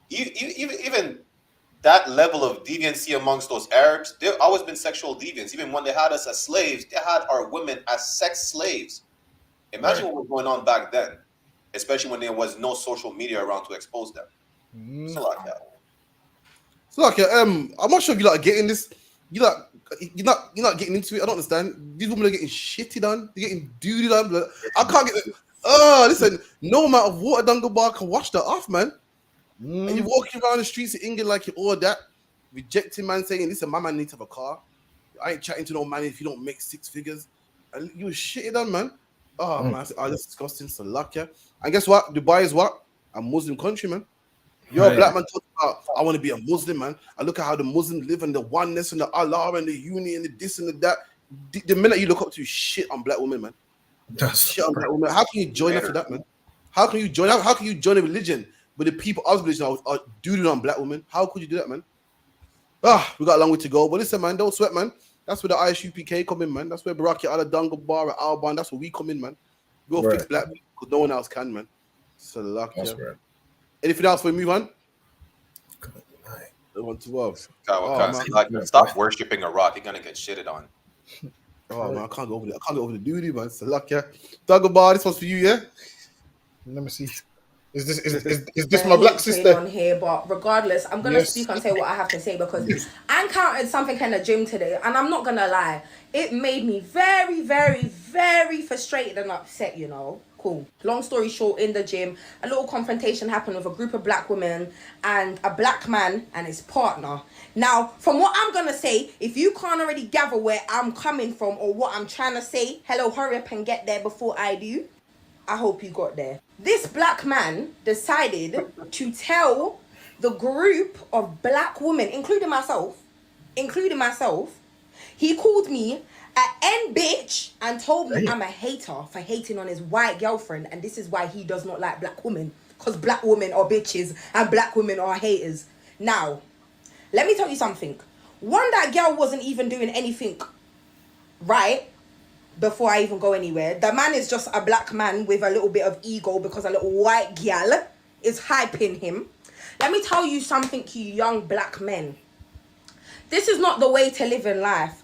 [SPEAKER 10] even that level of deviancy amongst those Arabs, they've always been sexual deviants. Even when they had us as slaves, they had our women as sex slaves. Imagine what was going on back then, especially when there was no social media around to expose them. So like that.
[SPEAKER 1] I'm not sure if you're getting this. You're not getting into it. I don't understand. These women are getting shitted on. They're getting duded on. I can't get it. Listen, no amount of water down the bar can wash that off, man. And you're walking around the streets of England like you're all that, rejecting man saying, listen, my man needs to have a car. I ain't chatting to no man if you don't make 6 figures. And you were shitted on, man. Man, that's disgusting. So luck, yeah. And guess what? Dubai is what? A Muslim country, man. You're a black man talking about, I want to be a Muslim, man. I look at how the Muslims live and the oneness and the Allah and the unity and the this and the that. The minute you look up to shit on black women, man. Shit on black women. How can you join after that, man? How can you join a religion where the people of the religion are doing on black women? How could you do that, man? We got a long way to go. But listen, man, don't sweat, man. That's where the I.S.U.P.K come in, man. That's where Baraki Ala Dunga at Alban. That's where we come in, man. We'll fix black people because no one else can, man. So luck, yeah. Right. Anything else before we move on?
[SPEAKER 10] Stop worshiping a rock. You're gonna get shitted on.
[SPEAKER 1] Man, I can't go over there. I can't go over the duty, man. So luck, yeah. Dunga, this one's for you, yeah.
[SPEAKER 9] Let me see. Is this my black sister
[SPEAKER 12] on here? But regardless, I'm gonna speak and say what I have to say because I encountered something in the gym today, and I'm not gonna lie, it made me very, very, very frustrated and upset. Cool. Long story short, in the gym, a little confrontation happened with a group of black women and a black man and his partner. Now, from what I'm gonna say, if you can't already gather where I'm coming from or what I'm trying to say, hello, hurry up and get there before I do. I hope you got there. This black man decided to tell the group of black women, including myself, he called me an N bitch and told me I'm a hater for hating on his white girlfriend, and this is why he does not like black women, because black women are bitches and black women are haters. Now, let me tell you something. One, that girl wasn't even doing anything right. Before I even go anywhere, the man is just a black man with a little bit of ego because a little white gal is hyping him. Let me tell you something, you young black men. This is not the way to live in life.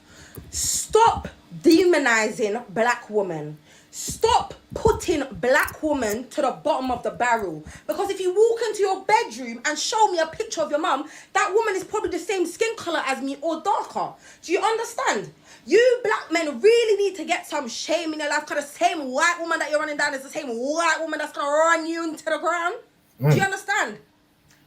[SPEAKER 12] Stop demonizing black women. Stop putting black women to the bottom of the barrel. Because if you walk into your bedroom and show me a picture of your mum, that woman is probably the same skin color as me or darker. Do you understand? You black men really need to get some shame in your life, because the same white woman that you're running down is the same white woman that's going to run you into the ground. Do you understand?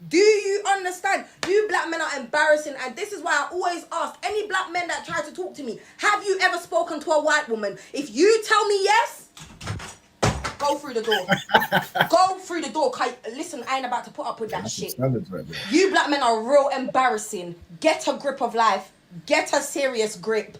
[SPEAKER 12] Do you understand? You black men are embarrassing, and this is why I always ask any black men that try to talk to me, have you ever spoken to a white woman? If you tell me yes, go through the door. Go through the door. Listen, I ain't about to put up with that shit. You black men are real embarrassing. Get a grip of life. Get a serious grip.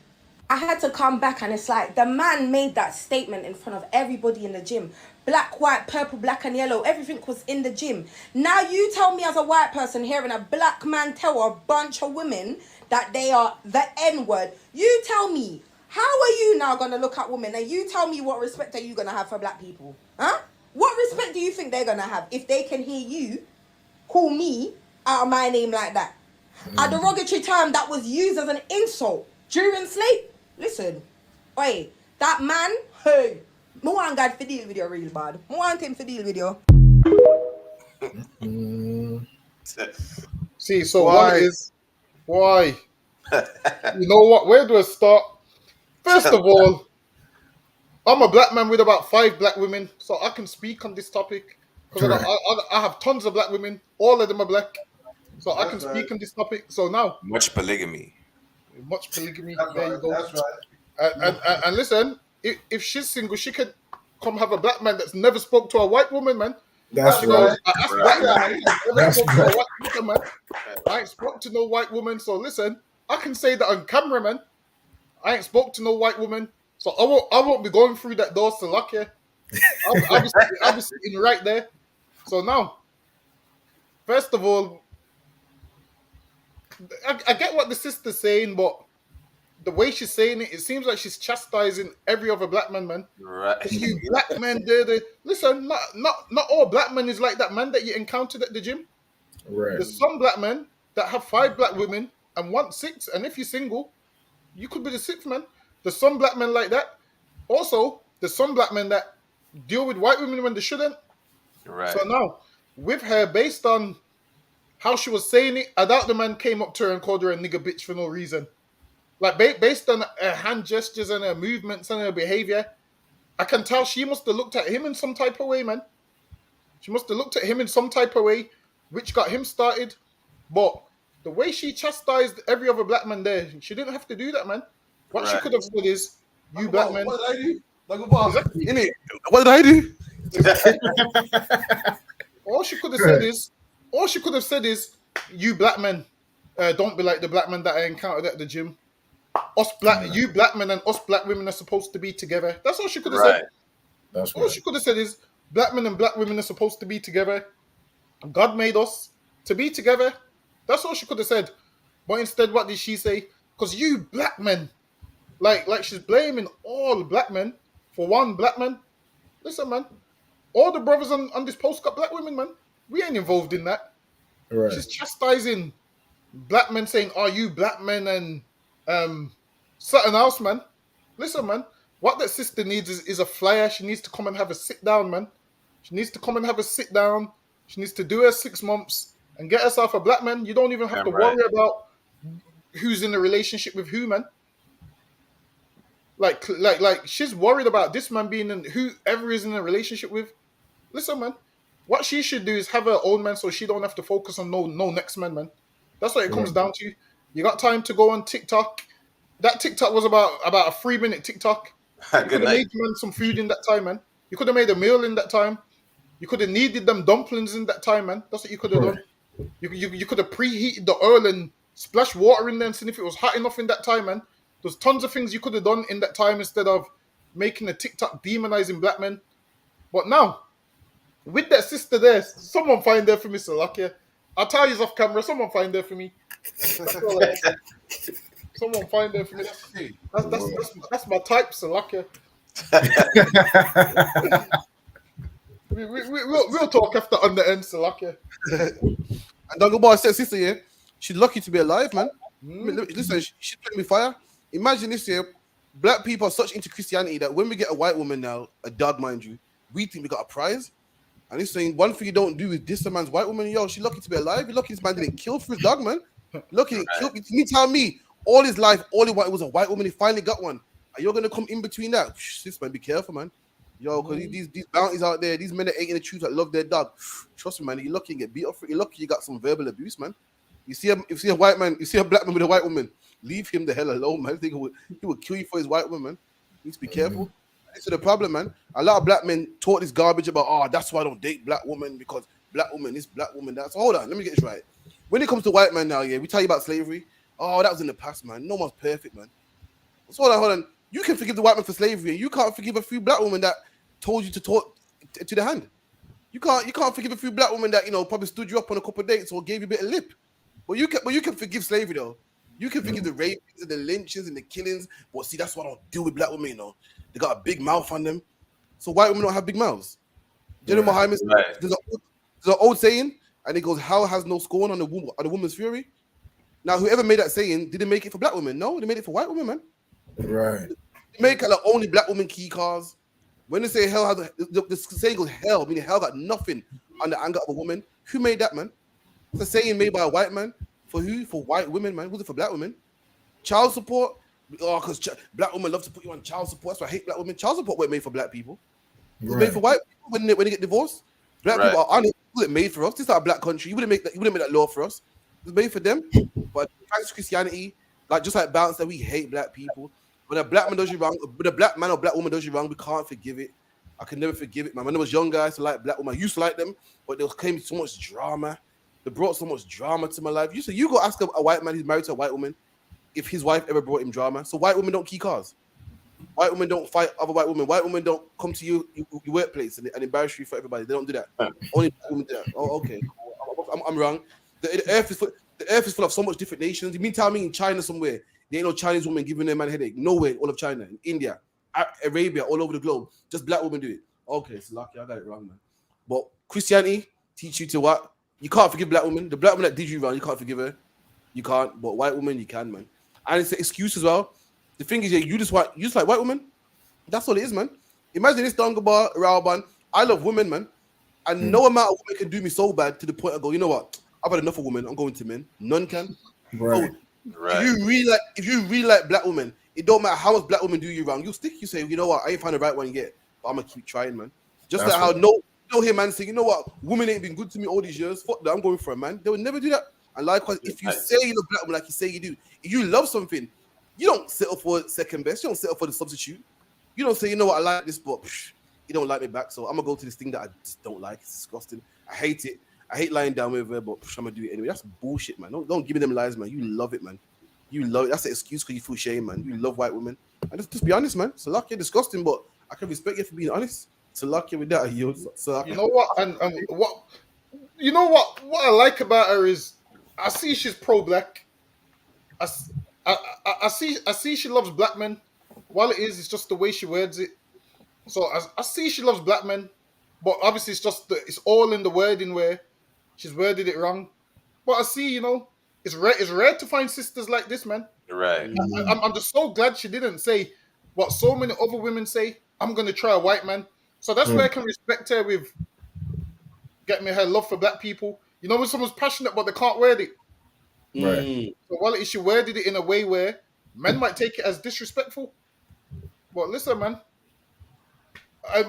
[SPEAKER 12] I had to come back, and it's like the man made that statement in front of everybody in the gym. Black, white, purple, black and yellow, everything was in the gym. Now you tell me as a white person hearing a black man tell a bunch of women that they are the N-word. You tell me, how are you now going to look at women and you tell me what respect are you going to have for black people? Huh? What respect do you think they're going to have if they can hear you call me out of my name like that? A derogatory term that was used as an insult during sleep. Listen, oi, that man, hey, I want God to deal with you real bad. I want him to deal with you.
[SPEAKER 9] See, so one is why. You know what? Where do I start? First of all, I'm a black man with about 5 black women, so I can speak on this topic because I have tons of black women. All of them are black, so I can speak on this topic. So now,
[SPEAKER 10] much polygamy.
[SPEAKER 9] There you go. That's right. And listen, if she's single, she could come have a black man that's never spoke to a white woman, man.
[SPEAKER 8] That's right.
[SPEAKER 9] I ain't spoke to no white woman, so listen, I can say that on camera, man. I ain't spoke to no white woman, so I won't be going through that door, so lucky. I'll be sitting right there. So now, first of all, I get what the sister's saying, but the way she's saying it seems like she's chastising every other black man, man.
[SPEAKER 10] Right.
[SPEAKER 9] You black men, listen, not all black men is like that man that you encountered at the gym.
[SPEAKER 8] Right.
[SPEAKER 9] There's some black men that have 5 black women and want 6, and if you're single, you could be the 6th man. There's some black men like that. Also, there's some black men that deal with white women when they shouldn't.
[SPEAKER 10] Right.
[SPEAKER 9] So now, with her, based on how she was saying it, I doubt the man came up to her and called her a nigger bitch for no reason. Like, based on her hand gestures and her movements and her behavior, I can tell she must have looked at him in some type of way, man. She must have looked at him in some type of way, which got him started. But the way she chastised every other black man there, she didn't have to do that, man. What she could have said is, you black men.
[SPEAKER 1] What did I do? Exactly. Innit? What did I do?
[SPEAKER 9] All she could have said is, you black men, don't be like the black men that I encountered at the gym. You black men and us black women are supposed to be together. That's all she could have said.
[SPEAKER 8] That's
[SPEAKER 9] all she could have said is, black men and black women are supposed to be together. God made us to be together. That's all she could have said. But instead, what did she say? Because you black men, like she's blaming all black men for one black man. Listen, man, all the brothers on this post got black women, man. We ain't involved in that.
[SPEAKER 8] Right.
[SPEAKER 9] She's chastising black men, saying, "Are you black men and something else, man?" Listen, man, what that sister needs is a flyer. She needs to come and have a sit down, man. She needs to come and have a sit down. She needs to do her 6 months and get herself a black man. You don't even have to worry about who's in a relationship with who, man. Like she's worried about this man being in whoever is in a relationship with. Listen, man, what she should do is have her own man so she don't have to focus on no next man, man. That's what it comes down to. You got time to go on TikTok. That TikTok was about a 3-minute TikTok. You could have made man some food in that time, man. You could have made a meal in that time. You could have kneaded them dumplings in that time, man. That's what you could have done. You could have preheated the oil and splashed water in there and seen if it was hot enough in that time, man. There's tons of things you could have done in that time instead of making a TikTok demonizing black men. But now, with that sister there, someone find her for me, Salakia. I'll tell you off camera. Someone find her for me. Someone find her for me. That's my type, Salakia. We'll talk after on the end, Salakia.
[SPEAKER 1] And Doggo Boy said, sister, yeah, she's lucky to be alive, man. Listen, she's playing with fire. Imagine this year, black people are such into Christianity that when we get a white woman now, a dog, mind you, we think we got a prize. And he's saying one thing you don't do is diss a man's white woman. Yo, she's lucky to be alive. You're lucky this man didn't kill for his dog, man. Lucky he killed. You tell me, all his life, all he wanted was a white woman. He finally got one. Are you gonna come in between that? This man, be careful, man. Yo, because these bounties out there, these men that ain't in the truth that love their dog. Trust me, man. You're lucky you get beat up. You're lucky you got some verbal abuse, man. You see a white man, you see a black man with a white woman, leave him the hell alone, man. He will kill you for his white woman, man. You need to be careful. This is the problem, man. A lot of black men taught this garbage about, that's why I don't date black women, because black woman, this black woman, that. So hold on, let me get this right. When it comes to white men now, yeah, we tell you about slavery. Oh, that was in the past, man. No one's perfect, man. So hold on. You can forgive the white man for slavery, and you can't forgive a few black women that told you to talk to the hand. You can't forgive a few black women that probably stood you up on a couple of dates or gave you a bit of lip. But you can forgive slavery though. You can forgive the rapes and the lynchings and the killings. But see, that's what I don't deal with black women. They got a big mouth on them. So white women don't have big mouths. General Muhammad, there's an old saying, and it goes, "Hell has no scorn on the woman's fury." Now, whoever made that saying didn't make it for black women. No, they made it for white women, man.
[SPEAKER 8] Right.
[SPEAKER 1] They make like only black women key cars. When they say hell has the saying goes hell, meaning hell got nothing on the anger of a woman. Who made that, man? It's a saying made by a white man. For who? For white women, man. Who's it for black women? Child support. Because black women love to put you on child support. That's why I hate black women. Child support wasn't made for black people. It was made for white people when they get divorced. Black people are honest. It wasn't made for us. This is not a black country. You wouldn't make that law for us. It was made for them. But thanks to Christianity, just like Bounce said, we hate black people. When a black man does you wrong, when a black man or black woman does you wrong, we can't forgive it. I can never forgive it, man. When I was younger, I used to like black women. I used to like them, but there came so much drama. They brought so much drama to my life. You go ask a white man who's married to a white woman if his wife ever brought him drama. So white women don't key cars. White women don't fight other white women. White women don't come to your workplace and embarrass you for everybody. They don't do that. Only black women do that. Oh, okay. I'm wrong. The earth is full of so much different nations. You mean tell me in China somewhere there ain't no Chinese woman giving their man a headache? Nowhere in all of China, in India, Arabia, all over the globe. Just black women do it. Okay, it's lucky I got it wrong, man. But Christianity teach you to what? You can't forgive black women. The black woman that did you wrong, you can't forgive her. You can't. But white women, you can, man. And it's an excuse as well. The thing is, you just like white women. That's all it is, man. Imagine this Dungabar, Rauban. I love women, man. And no amount of women can do me so bad to the point I go, you know what? I've had enough of women. I'm going to men. None can.
[SPEAKER 8] Right.
[SPEAKER 1] Right. If you really like black women, it don't matter how much black women do you wrong. You stick. You say, you know what? I ain't found the right one yet, but I'm gonna keep trying, man. Just like how no here, man, saying, you know what? Women ain't been good to me all these years. Fuck that. I'm going for a man. They would never do that. And likewise, if you say you love black women like you say you do, if you love something, you don't settle for second best. You don't settle for the substitute. You don't say, you know what? I like this, but you don't like me back, so I'm gonna go to this thing that I just don't like. It's disgusting. I hate it. I hate lying down with her, but I'm gonna do it anyway. That's bullshit, man. Don't give me them lies, man. You love it, man. You love it. That's an excuse because you feel shame, man. You love white women. And just be honest, man. So lucky, disgusting, but I can respect you for being honest. So lucky with that, you
[SPEAKER 9] know what? And what you know what I like about her is I see she's pro-black. I see she loves black men. While it's just the way she words it. So I see she loves black men, but obviously it's all in the wording where she's worded it wrong. But I see, it's rare to find sisters like this, man.
[SPEAKER 10] Right.
[SPEAKER 9] I'm just so glad she didn't say what so many other women say. I'm gonna try a white man. So that's where I can respect her with getting me her love for black people. When someone's passionate but they can't word it.
[SPEAKER 8] Right.
[SPEAKER 9] So while she worded it in a way where men might take it as disrespectful. But listen, man.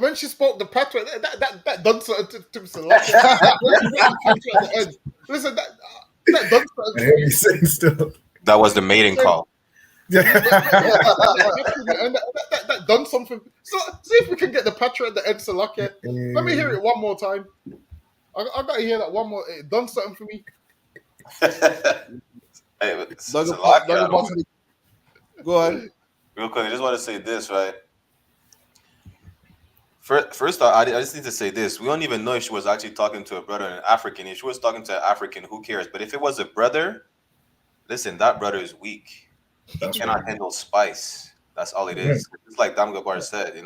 [SPEAKER 9] When she spoke the patois, that done something to me. Listen, that done something.
[SPEAKER 8] Still.
[SPEAKER 10] That was the mating call.
[SPEAKER 9] And that done something. So see if we can get the patois at the end. Salake. Let me hear it one more time. I gotta hear that one more. It done something for me.
[SPEAKER 10] Hey,
[SPEAKER 1] go ahead.
[SPEAKER 10] Real quick, I just want to say this, right? First off, I just need to say this. We don't even know if she was actually talking to a brother, an African. If she was talking to an African, who cares? But if it was a brother, listen, that brother is weak. He cannot handle spice. That's all it is. It's like Dam Gabar said,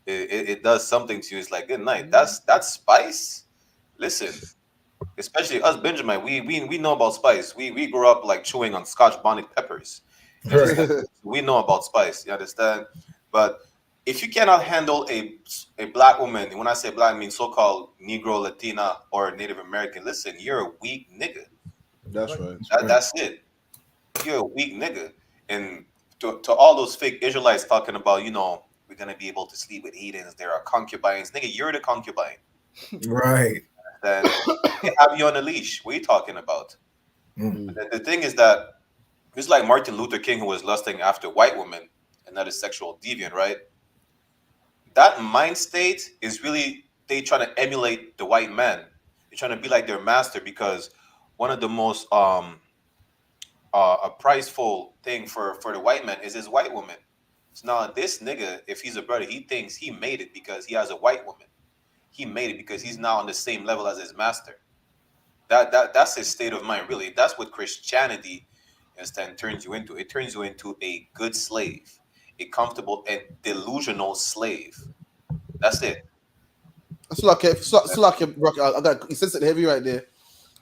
[SPEAKER 10] it does something to you. It's like, good night. That's spice. Listen, especially us Benjamin, we know about spice. We grew up like chewing on Scotch bonnet peppers. We know about spice. You understand? But if you cannot handle a black woman, when I say black, I mean so-called Negro, Latina, or Native American, listen, you're a weak nigga.
[SPEAKER 1] That's right.
[SPEAKER 10] That's it. You're a weak nigga. And to all those fake Israelites talking about, gonna be able to sleep with heathens. There are concubines. Nigga, you're the concubine.
[SPEAKER 8] Right.
[SPEAKER 10] Then they have you on a leash. What are you talking about? The thing is that it's like Martin Luther King, who was lusting after white women and not a sexual deviant, right? That mind state is really they trying to emulate the white man. They're trying to be like their master because one of the most a prizeful thing for the white man is his white woman. So now this nigga, if he's a brother, he thinks he made it because he has a white woman. He made it because he's now on the same level as his master. That's his state of mind, really. That's what Christianity instead turns you into. It turns you into a good slave, a comfortable and delusional slave. That's it.
[SPEAKER 1] That's like Rocky. I got you said something heavy right there.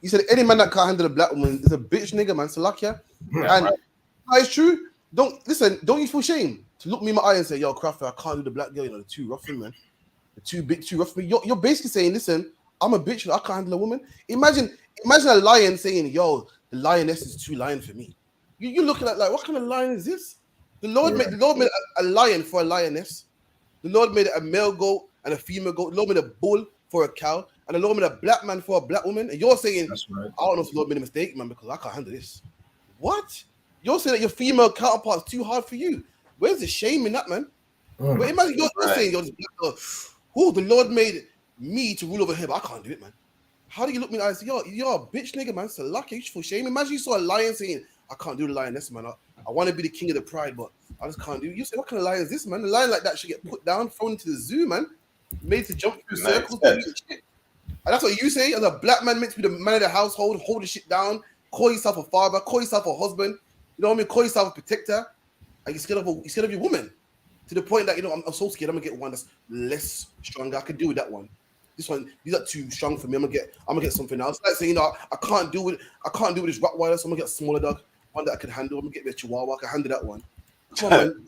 [SPEAKER 1] You said any man that can't handle a black woman is a bitch nigga, man. Salakia.
[SPEAKER 10] Yeah,
[SPEAKER 1] And
[SPEAKER 10] right.
[SPEAKER 1] that is true. Don't you feel shame to look me in my eye and say, yo, Crawford, I can't do the black girl, they're too rough for me, man. They're too big, too rough for me. You're basically saying, listen, I'm a bitch, I can't handle a woman. Imagine a lion saying, yo, the lioness is too lion for me. You looking at like, what kind of lion is this? The Lord made a lion for a lioness. The Lord made a male goat and a female goat. The Lord made a bull for a cow, and the Lord made a black man for a black woman. And you're saying,
[SPEAKER 8] That's right.
[SPEAKER 1] I don't know if the Lord made a mistake, man, because I can't handle this. What? You're saying that your female counterpart's too hard for you. Where's the shame in that, man? But imagine you're saying, you're just, oh, the Lord made me to rule over him, but I can't do it, man. How do you look me in the eyes? You're a bitch nigga, man. It's a lucky. You should feel shame. Imagine you saw a lion saying, I can't do the lioness, man. I want to be the king of the pride, but I just can't do it. You say, what kind of lion is this, man? A lion like that should get put down, thrown into the zoo, man. Made to jump through circles. And that's what you say as a black man meant to be the man of the household, hold the shit down, call yourself a father, call yourself a husband, you know what I mean? Call yourself a protector. And you're scared of your woman. To the point that, you know, I'm so scared I'm gonna get one that's less stronger. I could do with that one. This one, these are too strong for me. I'm gonna get something else. Like saying, you know, I can't do with this Rottweiler, so I'm gonna get a smaller dog, one that I can handle. I'm gonna get me a Chihuahua, I can handle that one. Come on, man.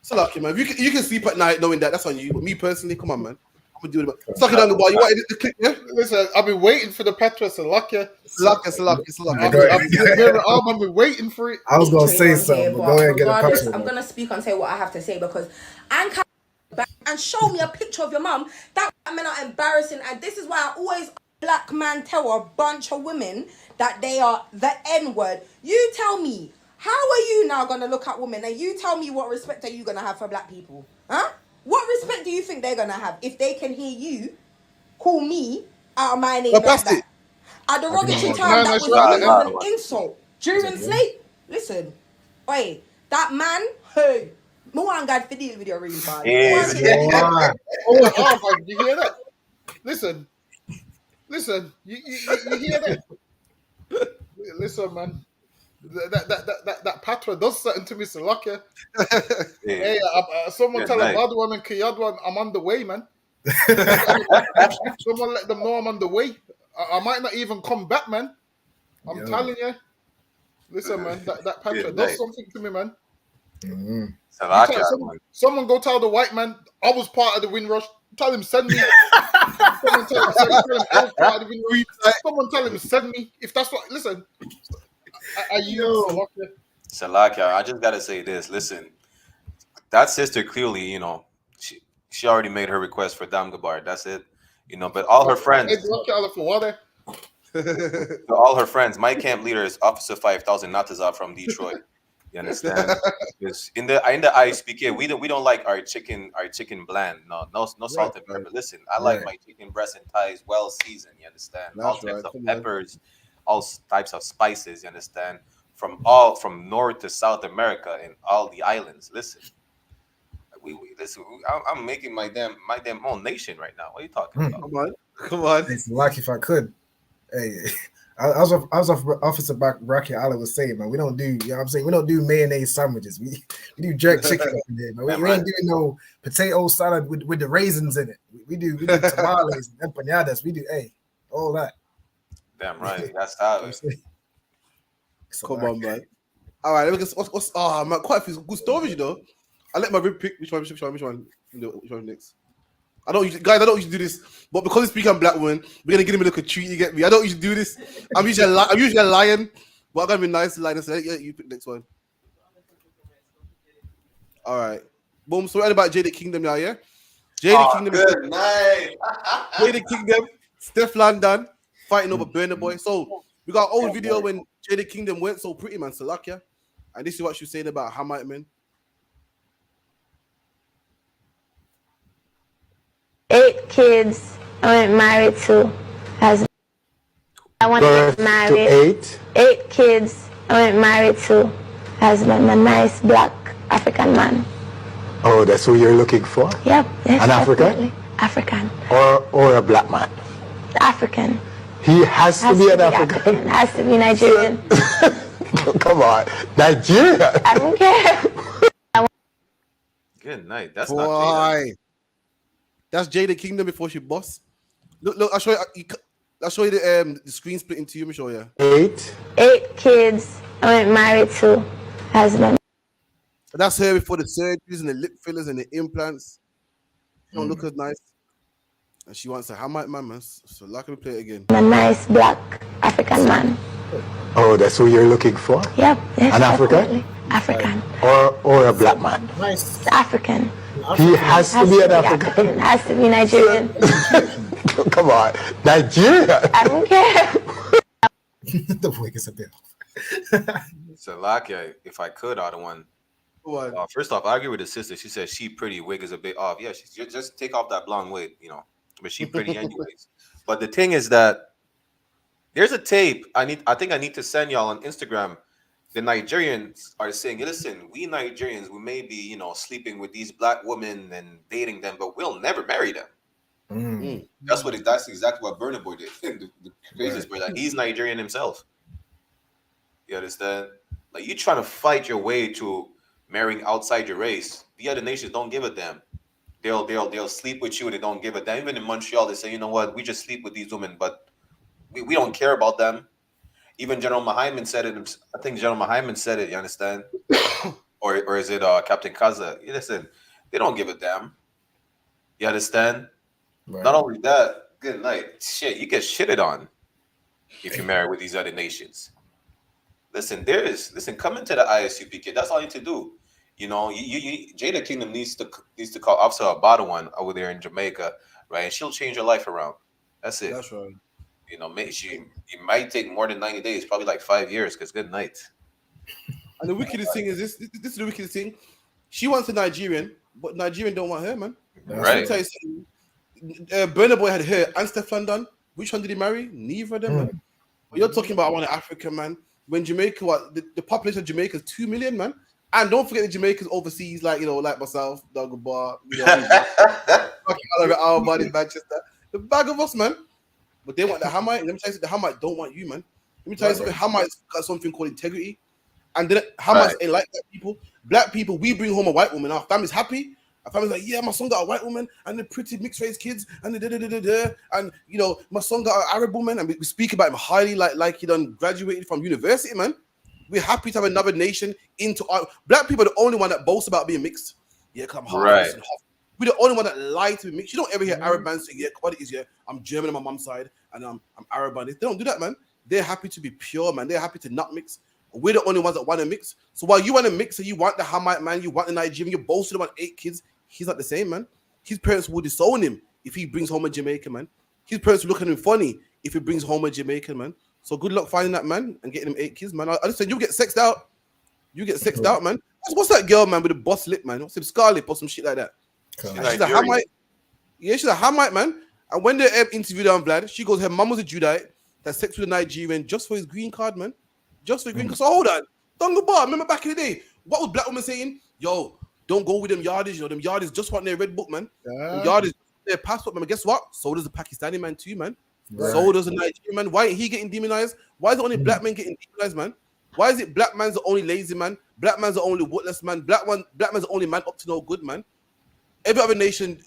[SPEAKER 1] It's lucky, man. You can sleep at night knowing that's on you. But me personally, come on, man. I'm gonna do it. Suck it on the ball. You wanted the clip, yeah?
[SPEAKER 9] Listen, I've been waiting for the Petra Salakia. I've been waiting for it.
[SPEAKER 8] I was gonna say something, but go ahead and get a Petra.
[SPEAKER 12] I'm gonna speak and say what I have to say because and show me a picture of your mum. That men are embarrassing, and this is why I always black man tell a bunch of women that they are the N-word. You tell me, how are you now gonna look at women and you tell me what respect are you gonna have for black people? Huh? What respect do you think they're gonna have if they can hear you call me out of my name like that? A derogatory term that was an insult during slave. Listen, oi, that man, hey, more on God for deal with your real bad.
[SPEAKER 9] You hear that? Listen, you hear that? Listen, man. That Patra does something to me, Salakia. Hey, someone tell Madwan and Kiyadwan I'm on the way, man. Someone let them know I'm on the way. I might not even come back, man. I'm telling you. Listen, man, that Patra does something to me, man. Someone go tell the white man I was part of the Windrush. Tell him send me. Someone tell him I was part of the Windrush. Someone tell him send me. If that's what, listen.
[SPEAKER 10] Salakia, I just gotta say this. Listen, that sister clearly, you know, she already made her request for Dam Gabar. That's it, you know. But all her friends, all her friends. My camp leader is Officer 5000 Natazar from Detroit. You understand? Because in the I.S.U.P.K, we don't like our chicken bland. No salt and pepper. Listen, I like my chicken breast and thighs well seasoned. You understand? All types of peppers, all types of spices. You understand? From North to South America and all the islands. Listen, listen. I'm making my damn own nation right now. What are you talking about?
[SPEAKER 1] Come on.
[SPEAKER 8] It's lucky if I could. Hey, I was off Officer Rocky Allah was saying, man, we don't do, you know what I'm saying? We don't do mayonnaise sandwiches. We do jerk chicken up in there, man. We ain't doing no potato salad with the raisins in it. We do tamales and empanadas. We do, all that.
[SPEAKER 10] Damn right. That's how it is.
[SPEAKER 1] Come on, man. All right, let me guess. What's man, quite a few good stories, you know. I let my rib pick which one next. I don't usually do this, but because it's speaking black woman, we're gonna give him a little treat. You get me? I don't usually do this. I'm usually a lion, but I'm gonna be nice to lion. So yeah, you pick next one. All right, Boom. So we're about Jada Kingdom now, yeah? Jada Kingdom.
[SPEAKER 10] Good night.
[SPEAKER 1] Jada Kingdom, Steph London fighting over Burna Boy. So we got an old video when Jada Kingdom went so pretty, man. Salakia. And this is what she was saying about Hamite men.
[SPEAKER 13] 8 kids I went married to. I want to get married. 8 kids I went married to. Husband, a nice black African man.
[SPEAKER 11] Oh, that's who you're looking for?
[SPEAKER 13] Yep. Yes,
[SPEAKER 11] An
[SPEAKER 13] definitely.
[SPEAKER 11] African?
[SPEAKER 13] African.
[SPEAKER 11] Or a black man?
[SPEAKER 13] African.
[SPEAKER 11] He has to be an African?
[SPEAKER 13] Has to be Nigerian.
[SPEAKER 11] Come on. Nigeria?
[SPEAKER 13] I don't care.
[SPEAKER 10] Good night. That's not Jada.
[SPEAKER 1] That's Jada Kingdom before she boss. Look, I'll show you. I'll show you the screen split into you. Let me show you.
[SPEAKER 13] 8 kids I went married to. Husband.
[SPEAKER 1] That's her before the surgeries and the lip fillers and the implants. She don't look as nice. And she wants a Hamite man. So let me play it again.
[SPEAKER 13] A nice black African man.
[SPEAKER 11] Oh, that's who you're looking for?
[SPEAKER 13] Yep. Yes,
[SPEAKER 11] An African?
[SPEAKER 13] African.
[SPEAKER 11] Or a black man?
[SPEAKER 8] Nice.
[SPEAKER 13] African.
[SPEAKER 11] He has to be an African?
[SPEAKER 13] Has to be Nigerian.
[SPEAKER 11] Come on. Nigeria?
[SPEAKER 13] I don't care.
[SPEAKER 8] The wig is a bit
[SPEAKER 10] Salakia, if I could, I'd one. First off, I agree with the sister. She says she pretty, wig is a bit off. Yeah, she just take off that blonde wig, but she pretty anyways. But the thing is that there's a tape I think I need to send y'all on Instagram. The Nigerians are saying, listen, we Nigerians, we may be, sleeping with these black women and dating them, but we'll never marry them. That's exactly what Burna Boy did. the craziest part, like he's Nigerian himself. You understand? Like you trying to fight your way to marrying outside your race. The other nations don't give a damn. They'll sleep with you and they don't give a damn. Even in Montreal, they say, you know what, we just sleep with these women, but we don't care about them. Even General Mahyman said it. I think General Mahyman said it. You understand? or is it Captain Kaza? Listen, they don't give a damn. You understand? Right. Not only that, good night. Shit, you get shitted on if you marry with these other nations. Listen, come into the I.S.U.P.K. That's all you need to do. You Jada Kingdom needs to call Officer Abadawan over there in Jamaica, right? And she'll change your life around. That's it.
[SPEAKER 1] That's right.
[SPEAKER 10] It might take more than 90 days, probably like 5 years, because good night.
[SPEAKER 1] And the wickedest thing is this is the wickedest thing. She wants a Nigerian, but Nigerian don't want her, man.
[SPEAKER 10] Right.
[SPEAKER 1] Burna Boy had her and Steph London. Which one did he marry? Neither of them, man. But you're talking about I want an African, man. When Jamaica, the population of Jamaica is 2 million, man. And don't forget the Jamaicans overseas, like myself, Doug Bar, our body, Manchester. The bag of us, man. But they want the Hamite. Let me tell you, the Hamite don't want you, man. Let me tell you something. Hamite's got something called integrity. And then Hamites ain't like black people. Black people, we bring home a white woman. Our family's happy. Our family's like, yeah, my son got a white woman and the pretty mixed race kids and the and my son got an Arab woman, and we speak about him highly, like he done graduated from university, man. We're happy to have another nation into our black people are the only one that boasts about being mixed. Yeah, come on. Right. We're the only one that lie to be mixed. You don't ever hear Arab man say, yeah, what it is, yeah, I'm German on my mom's side and I'm Arab on this. They don't do that, man. They're happy to be pure, man. They're happy to not mix. We're the only ones that want to mix. So while you want to mix and you want the Hamite man, you want the Nigerian, you're boasting about 8 kids, he's not the same, man. His parents will disown him if he brings home a Jamaican, man. His parents will look at him funny if he brings home a Jamaican, man. So good luck finding that man and getting him 8 kids, man. I just said you get sexed out. You get sexed out, man. What's that girl, man, with the boss lip, man? What's it, Scarlett or some shit like that? She's a Hamite. Yeah, she's a Hamite, man. And when they interviewed her on Vlad, she goes, her mum was a Judite that sex with a Nigerian just for his green card, man. Just for green card. So hold on. Don't go bar. Remember back in the day, what was black women saying? Yo, don't go with them yardies. Them yardies just want their red book, man. Them yardies their passport, man. Guess what? So does the Pakistani man too, man. Right. So does the Nigerian man. Why ain't he getting demonized? Why is it only black men getting demonized, man? Why is it black man's the only lazy man? Black man's the only worthless man. Black man's the only man up to no good, man. Every other nation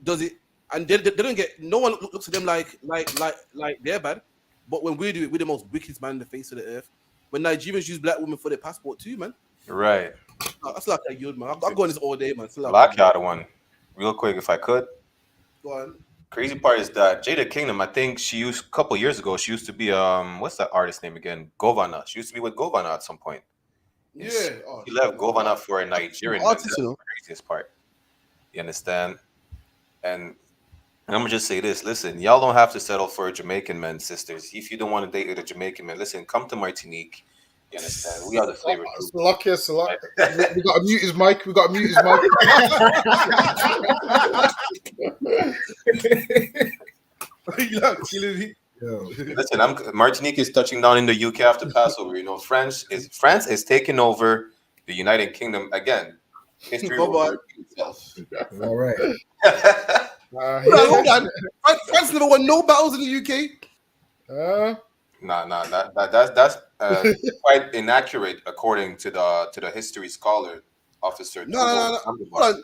[SPEAKER 1] does it, and they don't get. No one looks at them like they're bad. But when we do it, we're the most wickedest man in the face of the earth. When Nigerians use black women for their passport too, man. Right. That's like a yield, man. I'm going this all day, man.
[SPEAKER 10] Black out one, real quick, if I could.
[SPEAKER 1] Go on.
[SPEAKER 10] Crazy part is that Jada Kingdom, I think she used a couple years ago. She used to be what's that artist name again? Govana. She used to be with Govana at some point. Yeah. She left Govana for a Nigerian. Artist, that's the craziest part. You understand? And I'm gonna just say this. Listen, y'all don't have to settle for a Jamaican man, sisters. If you don't want to date with a Jamaican man, listen, come to Martinique. You understand? We are the flavor troops.
[SPEAKER 9] We got to mute his mic. We got to mute his mic.
[SPEAKER 10] Listen, Martinique is touching down in the UK after Passover. You know, France is taking over the United Kingdom again. History will repeat itself.
[SPEAKER 8] All right.
[SPEAKER 1] Hold on. France never won no battles in the UK.
[SPEAKER 10] That's quite inaccurate according to the history scholar officer.
[SPEAKER 1] No. Hold on.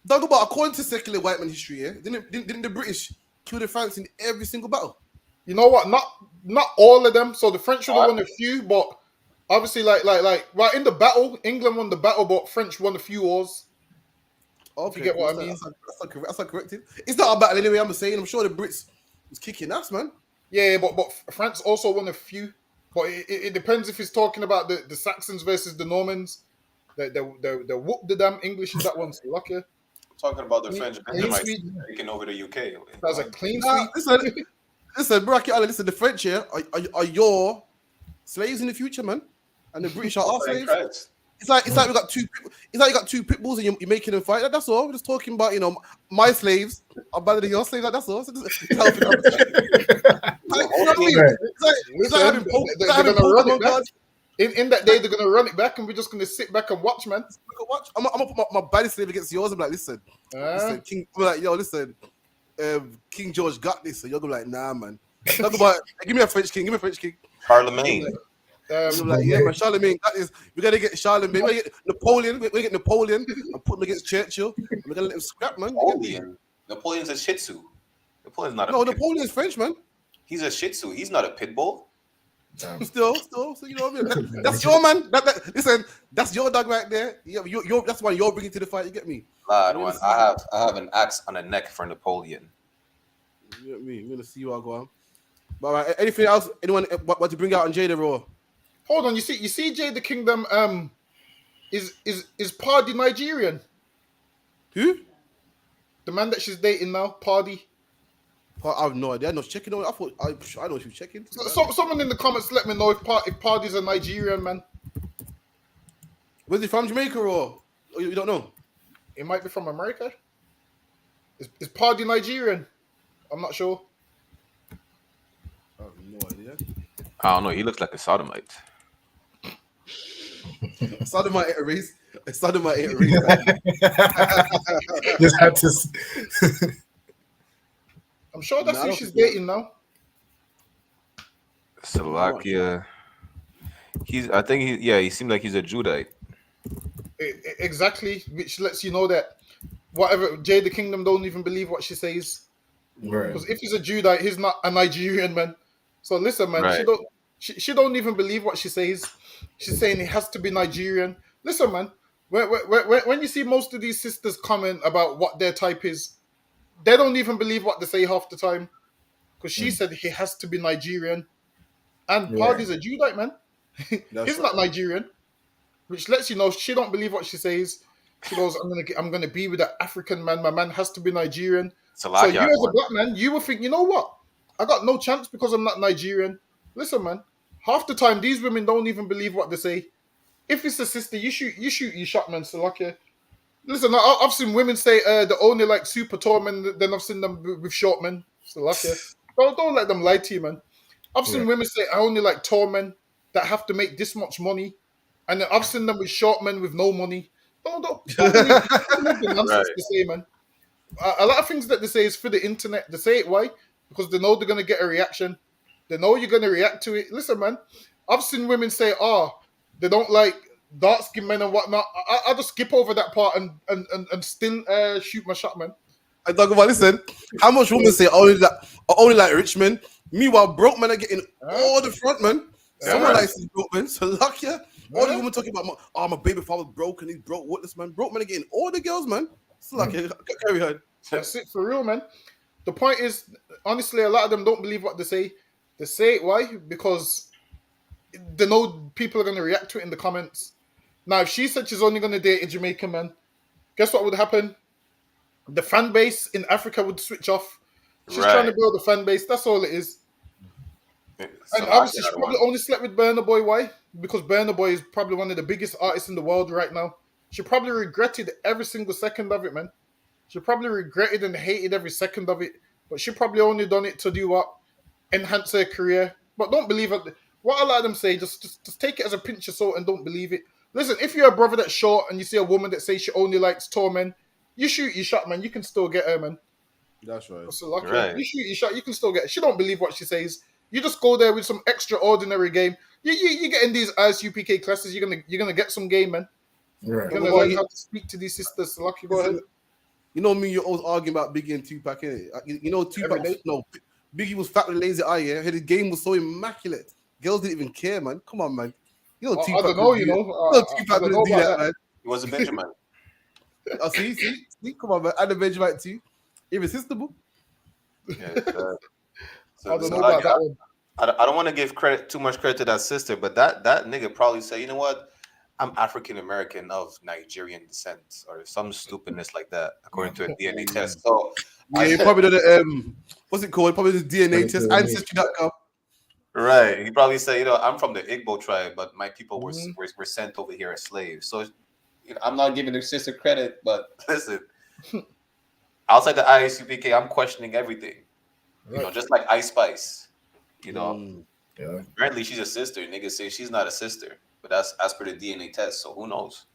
[SPEAKER 1] Talk about according to secular white man history, yeah? Didn't the British kill the France in every single battle?
[SPEAKER 9] You know what? Not all of them. So the French would have won a few, but obviously, like, right in the battle, England won the battle, but French won a few wars.
[SPEAKER 1] Okay,
[SPEAKER 9] you get what I mean?
[SPEAKER 1] That's not corrected. It's not a battle anyway. I'm saying. I'm sure the Brits was kicking ass, man.
[SPEAKER 9] Yeah, but France also won a few. But it depends if he's talking about the Saxons versus the Normans. The whoop the damn English in that one. So lucky.
[SPEAKER 10] Talking about the French taking over the UK.
[SPEAKER 9] That's a clean sweep.
[SPEAKER 1] Listen, Bracket Island, listen, the French here are your slaves in the future, man. And the British are our slaves. It's like we got two. It's like you got two pit bulls and you're making them fight. That's all. We're just talking about my slaves are better than your slaves. That's all. It's healthy conversation. It's like having Pokemon cards.
[SPEAKER 9] In that day, they're gonna run it back, and we're just gonna sit back and watch, man.
[SPEAKER 1] I'm gonna put my baddest slave against yours. I'm like, listen, King. I'm like, yo, listen, King George got this. So you're gonna be like, nah, man. Talk about, give me a French king. Give me a French king.
[SPEAKER 10] Charlemagne.
[SPEAKER 1] Like, yeah, man, Charlemagne got this. We gotta get Charlemagne. We gotta get Napoleon. We gotta get Napoleon and put him against Churchill. And we gotta let him scrap, man.
[SPEAKER 10] Napoleon's a Shih Tzu. Napoleon's not.
[SPEAKER 1] Napoleon's French, man.
[SPEAKER 10] He's a Shih Tzu. He's not a pit bull.
[SPEAKER 1] Still, so you know what I mean? That's your man. Listen, that's your dog right there. That's why you're bringing to the fight. You get me?
[SPEAKER 10] Lad, man, I have an axe on the neck for Napoleon.
[SPEAKER 1] You get me? We're gonna see you all go on. But anything else? Anyone want to bring out on Jada Raw?
[SPEAKER 9] Hold on, you see, Jay the Kingdom is Pardy Nigerian?
[SPEAKER 1] Who?
[SPEAKER 9] The man that she's dating now, Pardy.
[SPEAKER 1] I have no idea. I know she's checking on. I know she was checking.
[SPEAKER 9] Someone in the comments let me know if Pardy's a Nigerian man.
[SPEAKER 1] Where's he from? Jamaica or you don't know?
[SPEAKER 9] It might be from America. Is Pardy Nigerian? I'm not sure.
[SPEAKER 1] I have no idea.
[SPEAKER 10] I don't know. He looks like a sodomite.
[SPEAKER 1] Sodomite ain't a race. Sodomite ain't a race.
[SPEAKER 8] Just had to.
[SPEAKER 9] I'm sure that's who she's dating now.
[SPEAKER 10] Slovakia. I think he seemed like he's a Judite.
[SPEAKER 9] Exactly, which lets you know that whatever Jay the Kingdom don't even believe what she says.
[SPEAKER 8] Right.
[SPEAKER 9] Because if he's a Judite, he's not a Nigerian man. So listen, man,
[SPEAKER 10] right.
[SPEAKER 9] she don't even believe what she says. She's saying it has to be Nigerian. Listen, man, when you see most of these sisters comment about what their type is, they don't even believe what they say half the time. Because she said he has to be Nigerian. And Pardy's a Judite, man. He's not Nigerian. Which lets you know she don't believe what she says. She goes, I'm gonna be with an African man. My man has to be Nigerian. So you as a black man, you will think, you know what? I got no chance because I'm not Nigerian. Listen, man. Half the time, these women don't even believe what they say. If it's a sister, you shoot your shot, man. So like, listen, I've seen women say they're only like super tall men. Then I've seen them with short men. So like, don't let them lie to you, man. I've seen women say I only like tall men that have to make this much money. And then I've seen them with short men with no money. Don't believe the nonsense they say, man. A lot of things that they say is for the internet. They say it why? Because they know they're gonna get a reaction. They know you're gonna react to it. Listen, man. I've seen women say, they don't like dark skinned men and whatnot. I just skip over that part and still shoot my shot, man.
[SPEAKER 1] I talk about, listen, how much women say only like rich men. Meanwhile, broke men are getting all the front, man. Someone likes these broke men. So luck yeah. All the women talking about my baby father's broke and he's broke. What this man? Broke men are getting all the girls, man. So luck carry on.
[SPEAKER 9] That's it for real, man. The point is, honestly, a lot of them don't believe what they say. They say it why? Because they know people are going to react to it in the comments. Now, if she said she's only going to date a Jamaican man, guess what would happen? the fan base in Africa would switch off. She's
[SPEAKER 10] Right.
[SPEAKER 9] trying to build a fan base. That's all it is. And obviously, she probably only slept with Burna Boy. Why? Because Burna Boy is probably one of the biggest artists in the world right now. She probably regretted every single second of it, man. She probably regretted and hated every second of it. But she probably only done it to do what? Enhance her career. But don't believe it. What a lot of them say, just take it as a pinch of salt and don't believe it. Listen, if you're a brother that's short and you see a woman that says she only likes tall men, you shoot your shot, man. You can still get her, man.
[SPEAKER 1] That's right.
[SPEAKER 9] So lucky.
[SPEAKER 10] Right.
[SPEAKER 9] You shoot your shot, you can still get her. She don't believe what she says. You just go there with some extraordinary game. You get in these I.S.U.P.K classes, you're gonna get some game, man.
[SPEAKER 8] Right.
[SPEAKER 9] You're gonna learn how to speak to these sisters. So lucky, go ahead.
[SPEAKER 1] You know me, you're always arguing about Biggie and Tupac, innit? You know Tupac, no, Biggie was fat with lazy eye, yeah? His game was so immaculate. Girls didn't even care, man. Come on, man. You know Tupac.
[SPEAKER 9] I don't know, you know.
[SPEAKER 1] Tupac couldn't do that, man.
[SPEAKER 10] He was a Benjamin.
[SPEAKER 1] Oh, see, come on, man. And a Benjamin too. Irresistible.
[SPEAKER 10] Yeah,
[SPEAKER 9] I don't know about that one.
[SPEAKER 10] I don't want to give too much credit to that sister, but that nigga probably say, you know what? I'm African American of Nigerian descent, or some stupidness like that, according to a DNA test. So
[SPEAKER 1] yeah, he probably did what's it called? Probably the DNA test, ancestry.com.
[SPEAKER 10] Right. He probably say, you know, I'm from the Igbo tribe, but my people were sent over here as slaves. So I'm not giving the sister credit, but listen, outside the I.S.U.P.K, I'm questioning everything. Right. You know, just like Ice Spice. You know, apparently she's a sister. Niggas say she's not a sister, but that's as per the DNA test. So who knows?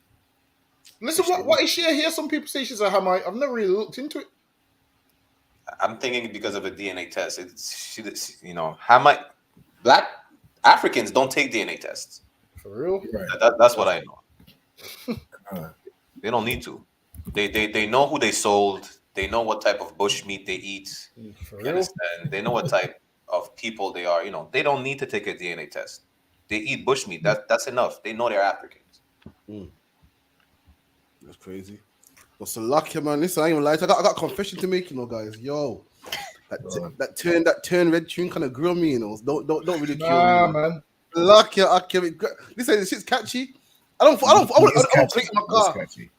[SPEAKER 9] Listen, what is she here? Some people say she's a Hamite. I've never really looked into it.
[SPEAKER 10] I'm thinking because of a DNA test. You know, Hamite. Black Africans don't take DNA tests.
[SPEAKER 9] For real?
[SPEAKER 10] That's what I know. They don't need to. They know who they sold. They know what type of bush meat they eat.
[SPEAKER 9] For
[SPEAKER 10] you understand? They know what type of people they are. You know, they don't need to take a DNA test. They eat bush meat. That's enough. They know they're Africans.
[SPEAKER 1] That's crazy. Well, so lucky, man. Listen, I ain't gonna lie. I got a confession to make, you know, guys. Yo, that turn red tune kind of grew on me, you know. Don't really kill me,
[SPEAKER 9] man.
[SPEAKER 1] Lucky, listen, this shit's catchy. I won't play it in my car.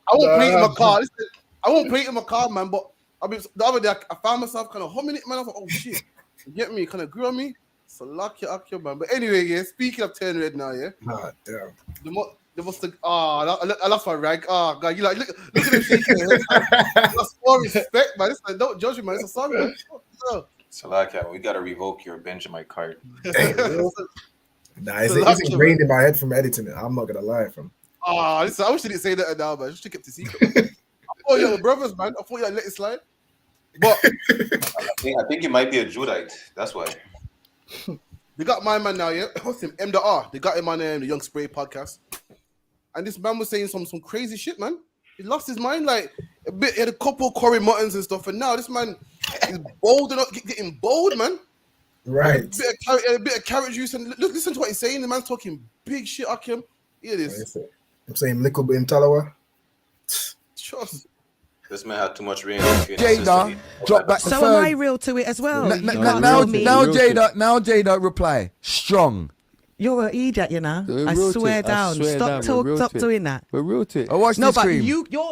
[SPEAKER 1] I won't play it in my car. Listen, I won't play it in my car, man. But I mean, the other day I found myself kind of humming it, man. I was like, oh shit, you get me? Kind of grew on me. So lucky, man. But anyway, yeah. Speaking of turn red now, yeah.
[SPEAKER 8] Ah, damn.
[SPEAKER 1] I lost my rank. Oh god, you like look at him shaking. That's more respect, man. Listen, don't judge me, man. It's a song, man.
[SPEAKER 10] So like, we gotta revoke your Benjamin card.
[SPEAKER 8] Nah, it's ingrained in my head from editing it. I'm not gonna lie, from.
[SPEAKER 1] Listen, I wish you didn't say that now, man. Just keep it to secret. I thought you were brothers, man. I thought you let it slide. But
[SPEAKER 10] I think you might be a Judite. That's why.
[SPEAKER 1] They got my man now, yeah. What's him? M.R. They got him on the Young Spray podcast. And this man was saying some crazy shit, man. He lost his mind, like he had a couple of Corey Muttons and stuff, and now this man is bold enough, getting bold, man.
[SPEAKER 8] Right.
[SPEAKER 1] A bit of carrot juice, and look, listen to what he's saying. The man's talking big shit, Akim. Hear this.
[SPEAKER 8] I'm saying little bit in Talawa.
[SPEAKER 1] Trust.
[SPEAKER 10] This man had too much rain.
[SPEAKER 14] Jada, drop back the
[SPEAKER 15] So
[SPEAKER 14] third.
[SPEAKER 15] am I real to it as well?
[SPEAKER 14] Now Jada, reply strong.
[SPEAKER 15] You're an idiot, you know. I swear down. Stop doing that.
[SPEAKER 14] We're real to it. Oh, watch this screen.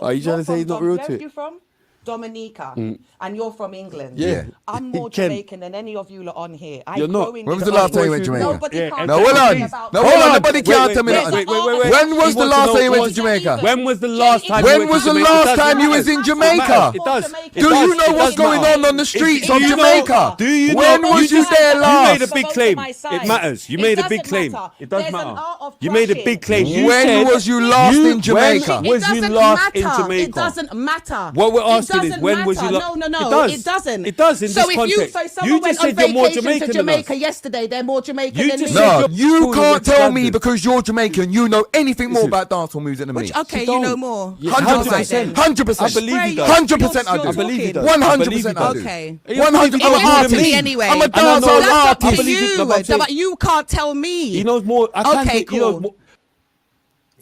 [SPEAKER 12] Are
[SPEAKER 14] you trying to say he's not real to it?
[SPEAKER 12] You from Dominica, and you're from England.
[SPEAKER 14] Yeah.
[SPEAKER 12] I'm more Jamaican than any of you lot on here.
[SPEAKER 14] You're not. When was the last time you went to Jamaica?
[SPEAKER 12] Nobody can't
[SPEAKER 14] No, hold on. Nobody can't tell me that. When was the last time you went to Jamaica?
[SPEAKER 7] When was the last time?
[SPEAKER 14] When was the last time you was in Jamaica?
[SPEAKER 7] It does.
[SPEAKER 14] Do you know what's going on the streets of Jamaica?
[SPEAKER 7] Do you know?
[SPEAKER 14] When was you there last?
[SPEAKER 7] You made a big claim. It matters. You made a big claim. It does matter. You made a big claim.
[SPEAKER 14] When was you last in Jamaica?
[SPEAKER 7] Was you last in Jamaica?
[SPEAKER 12] It doesn't matter.
[SPEAKER 7] What we're asking is when was you last? No, it doesn't. It does in this context.
[SPEAKER 12] So someone went on vacation to Jamaica yesterday, they're more Jamaican than me.
[SPEAKER 14] No, you can't tell me because you're Jamaican you know anything more about dancehall music than me.
[SPEAKER 15] Okay, you know more.
[SPEAKER 14] 100%. 100%.
[SPEAKER 7] I believe he does.
[SPEAKER 14] 100% I do.
[SPEAKER 7] I believe he does.
[SPEAKER 14] 100% I do.
[SPEAKER 15] Okay.
[SPEAKER 14] 100%. I'm an artist.
[SPEAKER 15] Anyway.
[SPEAKER 14] I'm a dancehall
[SPEAKER 15] artist. But you can't tell me.
[SPEAKER 7] He knows more.
[SPEAKER 15] Okay, cool.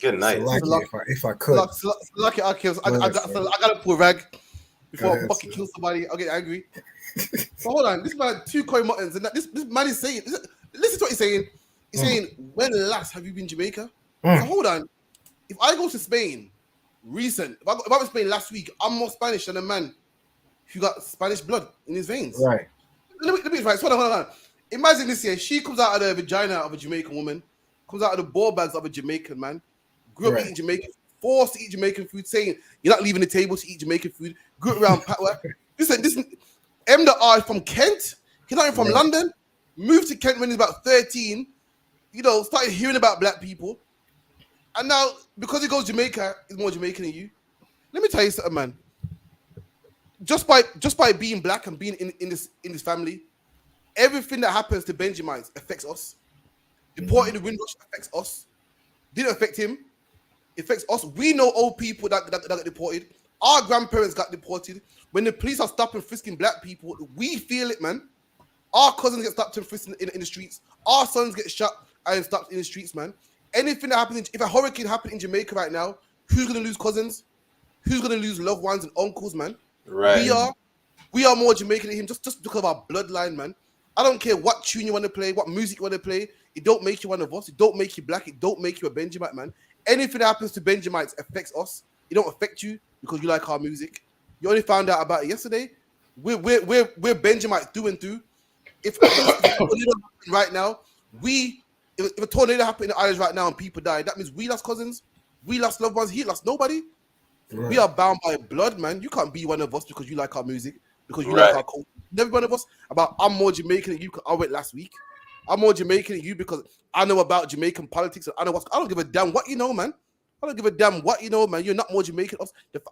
[SPEAKER 10] Good night.
[SPEAKER 8] If I could.
[SPEAKER 1] Lucky, I gotta pull rag before I fucking kill somebody. I'll get angry. So hold on, this man had 2 Corey Muttons, and this man is saying, listen to what he's saying. He's saying, when last have you been Jamaica? So hold on, if I go to Spain, if I went to Spain last week, I'm more Spanish than a man who got Spanish blood in his veins.
[SPEAKER 8] Right.
[SPEAKER 1] Let me right. Hold on. Imagine this here. She comes out of the vagina of a Jamaican woman, comes out of the ball bags of a Jamaican man, grew up eating Jamaican, forced to eat Jamaican food, saying you're not leaving the table to eat Jamaican food. Grew up around Patwa. This M the R from Kent. He's not even from London. Moved to Kent when he's about 13. You know, started hearing about black people, and now because he goes to Jamaica, he's more Jamaican than you. Let me tell you something, man. Just by being black and being in this family, everything that happens to Benjamites affects us. Deporting the Windrush affects us. Didn't affect him. It affects us. We know old people that got deported. Our grandparents got deported. When the police are stopping frisking black people, we feel it, man. Our cousins get stopped and frisked in the streets. Our sons get shot and stopped in the streets, man. Anything that happens, if a hurricane happened in Jamaica right now, who's gonna lose cousins? Who's gonna lose loved ones and uncles, man?
[SPEAKER 10] Right.
[SPEAKER 1] We are more Jamaican than him just because of our bloodline, man. I don't care what tune you want to play, what music you want to play. It don't make you one of us. It don't make you black. It don't make you a Benjamite, man. Anything that happens to Benjamites affects us. It don't affect you because you like our music. You only found out about it yesterday. We're Benjamites through and through. If right now, if a tornado happened in the islands right now and people died, that means we lost cousins, we lost loved ones, he lost nobody. Right. We are bound by blood, man. You can't be one of us because you like our music, because you like our culture. Never one of us about I'm more Jamaican than you because I went last week. I'm more Jamaican than you because I know about Jamaican politics and I don't give a damn what you know, man. I don't give a damn what you know, man. You're not more Jamaican.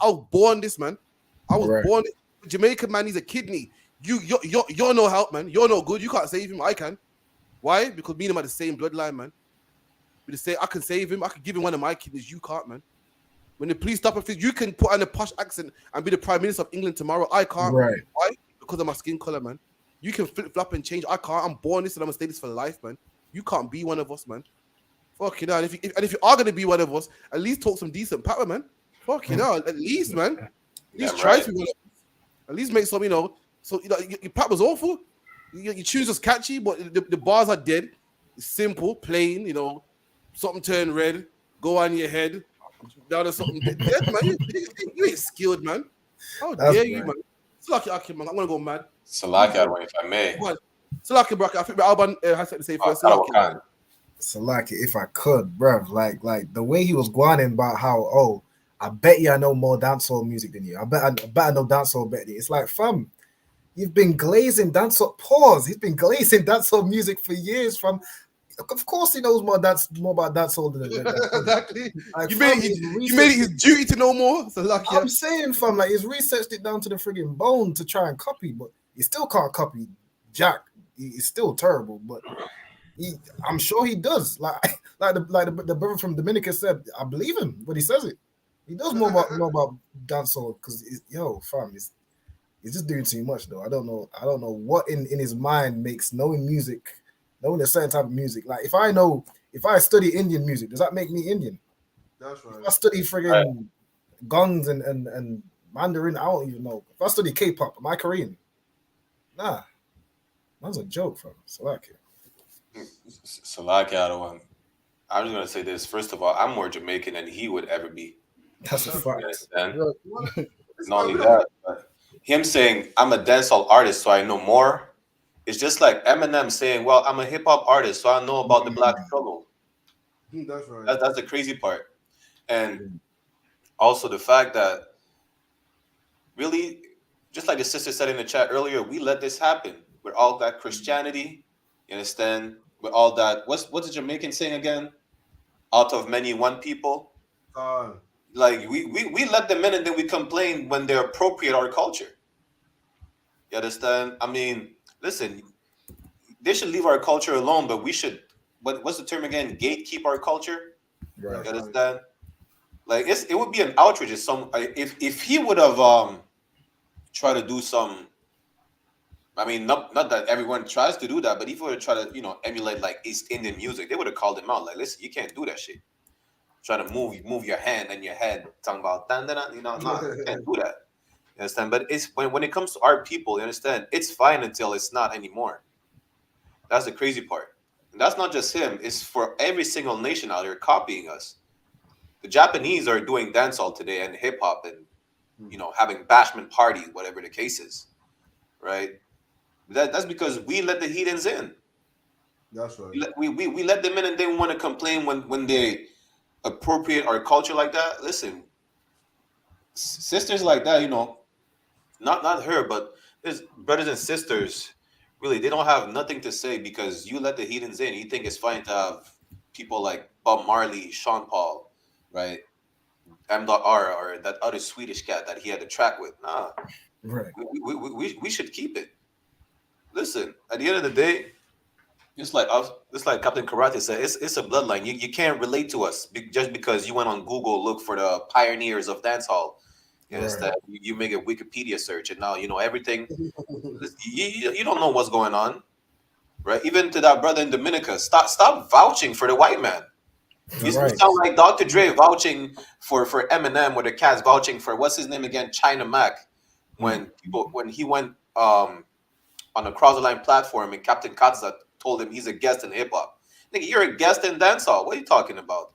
[SPEAKER 1] I was born this, man. I was born Jamaican, man. He's a kidney. You're no help, man. You're no good. You can't save him. I can. Why? Because me and him are the same bloodline, man. I can save him. I can give him one of my kidneys. You can't, man. When the police stop you can put on a posh accent and be the Prime Minister of England tomorrow. I can't.
[SPEAKER 8] Right.
[SPEAKER 1] Why? Because of my skin color, man. You can flip-flop and change. I can't. I'm born this and I'm going to stay this for life, man. You can't be one of us, man. Fuck you know. And if you are going to be one of us, at least talk some decent power, man. Fuck you know. At least, man. At least try to be one of us. At least make some, you know. So, you know, your pop was awful. Your tunes was catchy, but the bars are dead. It's simple, plain, you know. Something turn red, go on your head. Down to something dead, man. You ain't skilled, man. How dare you, man? Salaki, man. I'm gonna go mad.
[SPEAKER 10] Salaki, if I may.
[SPEAKER 1] Salaki, bro. I think Alban has something to say first.
[SPEAKER 8] Salaki, if I could, bruv. Like the way he was going in about how, I bet you I know more dancehall music than you. I bet I know dancehall better than you. It's like, fam, you've been glazing dancehall. Pause. He's been glazing dancehall music for years. Of course, he knows more about dancehall than
[SPEAKER 1] exactly.
[SPEAKER 8] Like,
[SPEAKER 1] you made it his duty to know more. So lucky.
[SPEAKER 8] I'm saying, fam, like he's researched it down to the friggin' bone to try and copy, but he still can't copy Jack. He's still terrible, but I'm sure he does. Like the brother from Dominica said, I believe him when he says it. He does more about dancehall because fam, he's just doing too much though. I don't know what in his mind makes knowing a certain type of music. Like if I study Indian music, does that make me Indian?
[SPEAKER 1] That's right.
[SPEAKER 8] If I study friggin' gongs and Mandarin, I don't even know. If I study K-pop, am I Korean? Nah. That's a joke, fam. Salaki,
[SPEAKER 10] I don't want. I'm just gonna say this. First of all, I'm more Jamaican than he would ever be.
[SPEAKER 8] That's a fact.
[SPEAKER 10] Not only that, but him saying I'm a dancehall artist, so I know more. It's just like Eminem saying, "Well, I'm a hip hop artist, so I know about the black struggle."
[SPEAKER 1] That's right.
[SPEAKER 10] That's the crazy part, and also the fact that really, just like the sister said in the chat earlier, we let this happen with all that Christianity. You understand? With all that, what's the Jamaican saying again? Out of many, one people. Like we let them in, and then we complain when they appropriate our culture. You understand? I mean, listen, they should leave our culture alone, but we should. What's the term again? Gatekeep our culture.
[SPEAKER 8] Right.
[SPEAKER 10] You understand? Like it would be an outrage if he would have tried to do some. I mean, not that everyone tries to do that, but if he would have tried to emulate like East Indian music, they would have called him out. Like, listen, you can't do that shit. Try to move your hand and your head, talking about you can't do that. You understand? But it's when it comes to our people, you understand, it's fine until it's not anymore. That's the crazy part. And that's not just him, it's for every single nation out there copying us. The Japanese are doing dancehall today and hip hop, and having bashment parties, whatever the case is, right? That's because we let the heathens in.
[SPEAKER 1] That's right.
[SPEAKER 10] We let them in, and they want to complain when they appropriate our culture like that. Listen, sisters like that, not her, but there's brothers and sisters. Really, they don't have nothing to say because you let the heathens in. You think it's fine to have people like Bob Marley, Sean Paul, right? M.R. or that other Swedish cat that he had a track with. Nah,
[SPEAKER 8] right.
[SPEAKER 10] We should keep it. Listen, at the end of the day, just like Captain Karate said, it's a bloodline. You can't relate to us just because you went on Google, look for the pioneers of dancehall. Instead, you make a Wikipedia search, and now you know everything. You don't know what's going on, right? Even to that brother in Dominica, stop vouching for the white man. You sound like Dr. Dre vouching for Eminem, or the Cats vouching for what's his name again, China Mac, when he went on a cross the line platform and Captain Katza told him he's a guest in hip hop. Nigga, you're a guest in dancehall. What are you talking about?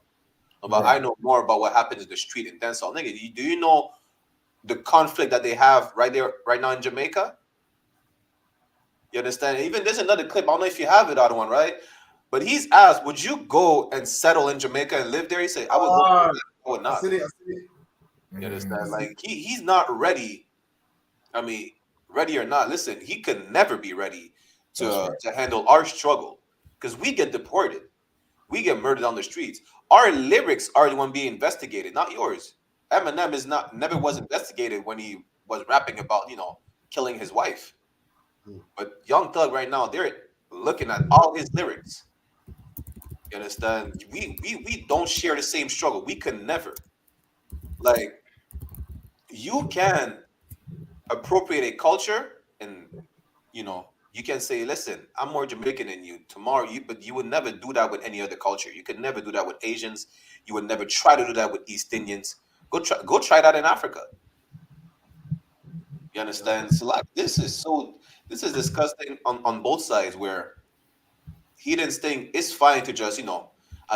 [SPEAKER 10] I know more about what happens in the street in dancehall. Nigga, do you know the conflict that they have right now in Jamaica? You understand? Even there's another clip. I don't know if you have it, other one, right? But he's asked, would you go and settle in Jamaica and live there? He said, I would go. I would not. You understand? Like he's not ready. I mean, ready or not, listen, he could never be ready to handle our struggle because we get deported. We get murdered on the streets. Our lyrics are the one being investigated, not yours. Eminem never was investigated when he was rapping about, killing his wife. But Young Thug right now, they're looking at all his lyrics. You understand? We don't share the same struggle. We could never. Like, you can appropriate a culture and, you can say, listen, I'm more Jamaican than you tomorrow, but you would never do that with any other culture. You could never do that with Asians. You would never try to do that with East Indians. Go try that in Africa. You understand? So like this is disgusting on both sides, where he didn't think it's fine to just,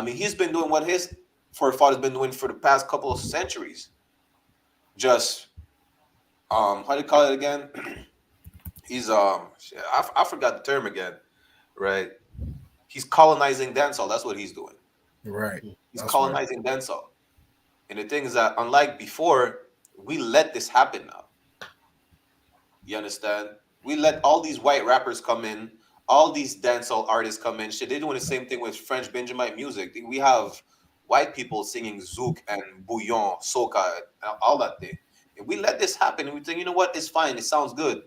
[SPEAKER 10] he's been doing what his forefathers been doing for the past couple of centuries. Just how do you call it again? He's I forgot the term again, right? He's colonizing dancehall. That's what he's doing.
[SPEAKER 8] Right.
[SPEAKER 10] He's colonizing dancehall. And the thing is that unlike before, we let this happen now. You understand? We let all these white rappers come in, all these dancehall artists come in. Shit, they're doing the same thing with French Benjamin music. We have white people singing zouk and bouillon, soca, all that thing. And we let this happen, and we think, you know what? It's fine. It sounds good.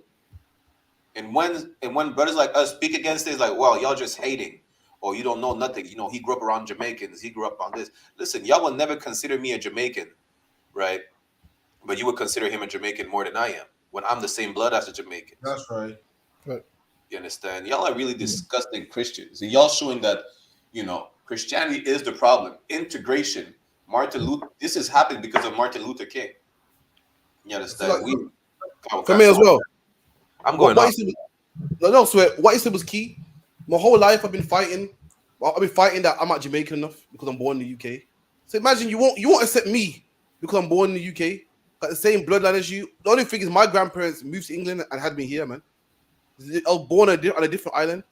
[SPEAKER 10] And when brothers like us speak against it, it's like, well, y'all just hating, or you don't know nothing. He grew up around Jamaicans. He grew up on this. Listen, y'all will never consider me a Jamaican, right? But you would consider him a Jamaican more than I am, when I'm the same blood as a Jamaican.
[SPEAKER 1] That's right.
[SPEAKER 10] You understand? Y'all are really disgusting Christians. And y'all showing that, Christianity is the problem. Integration. This has happened because of Martin Luther King. You understand?
[SPEAKER 1] Come here as well.
[SPEAKER 10] I'm going on.
[SPEAKER 1] No, swear. What you said was key. My whole life I've been fighting. That I'm not Jamaican enough because I'm born in the UK. So imagine you won't accept me because I'm born in the UK. Got the same bloodline as you. The only thing is my grandparents moved to England and had me here, man. I was born on a different island,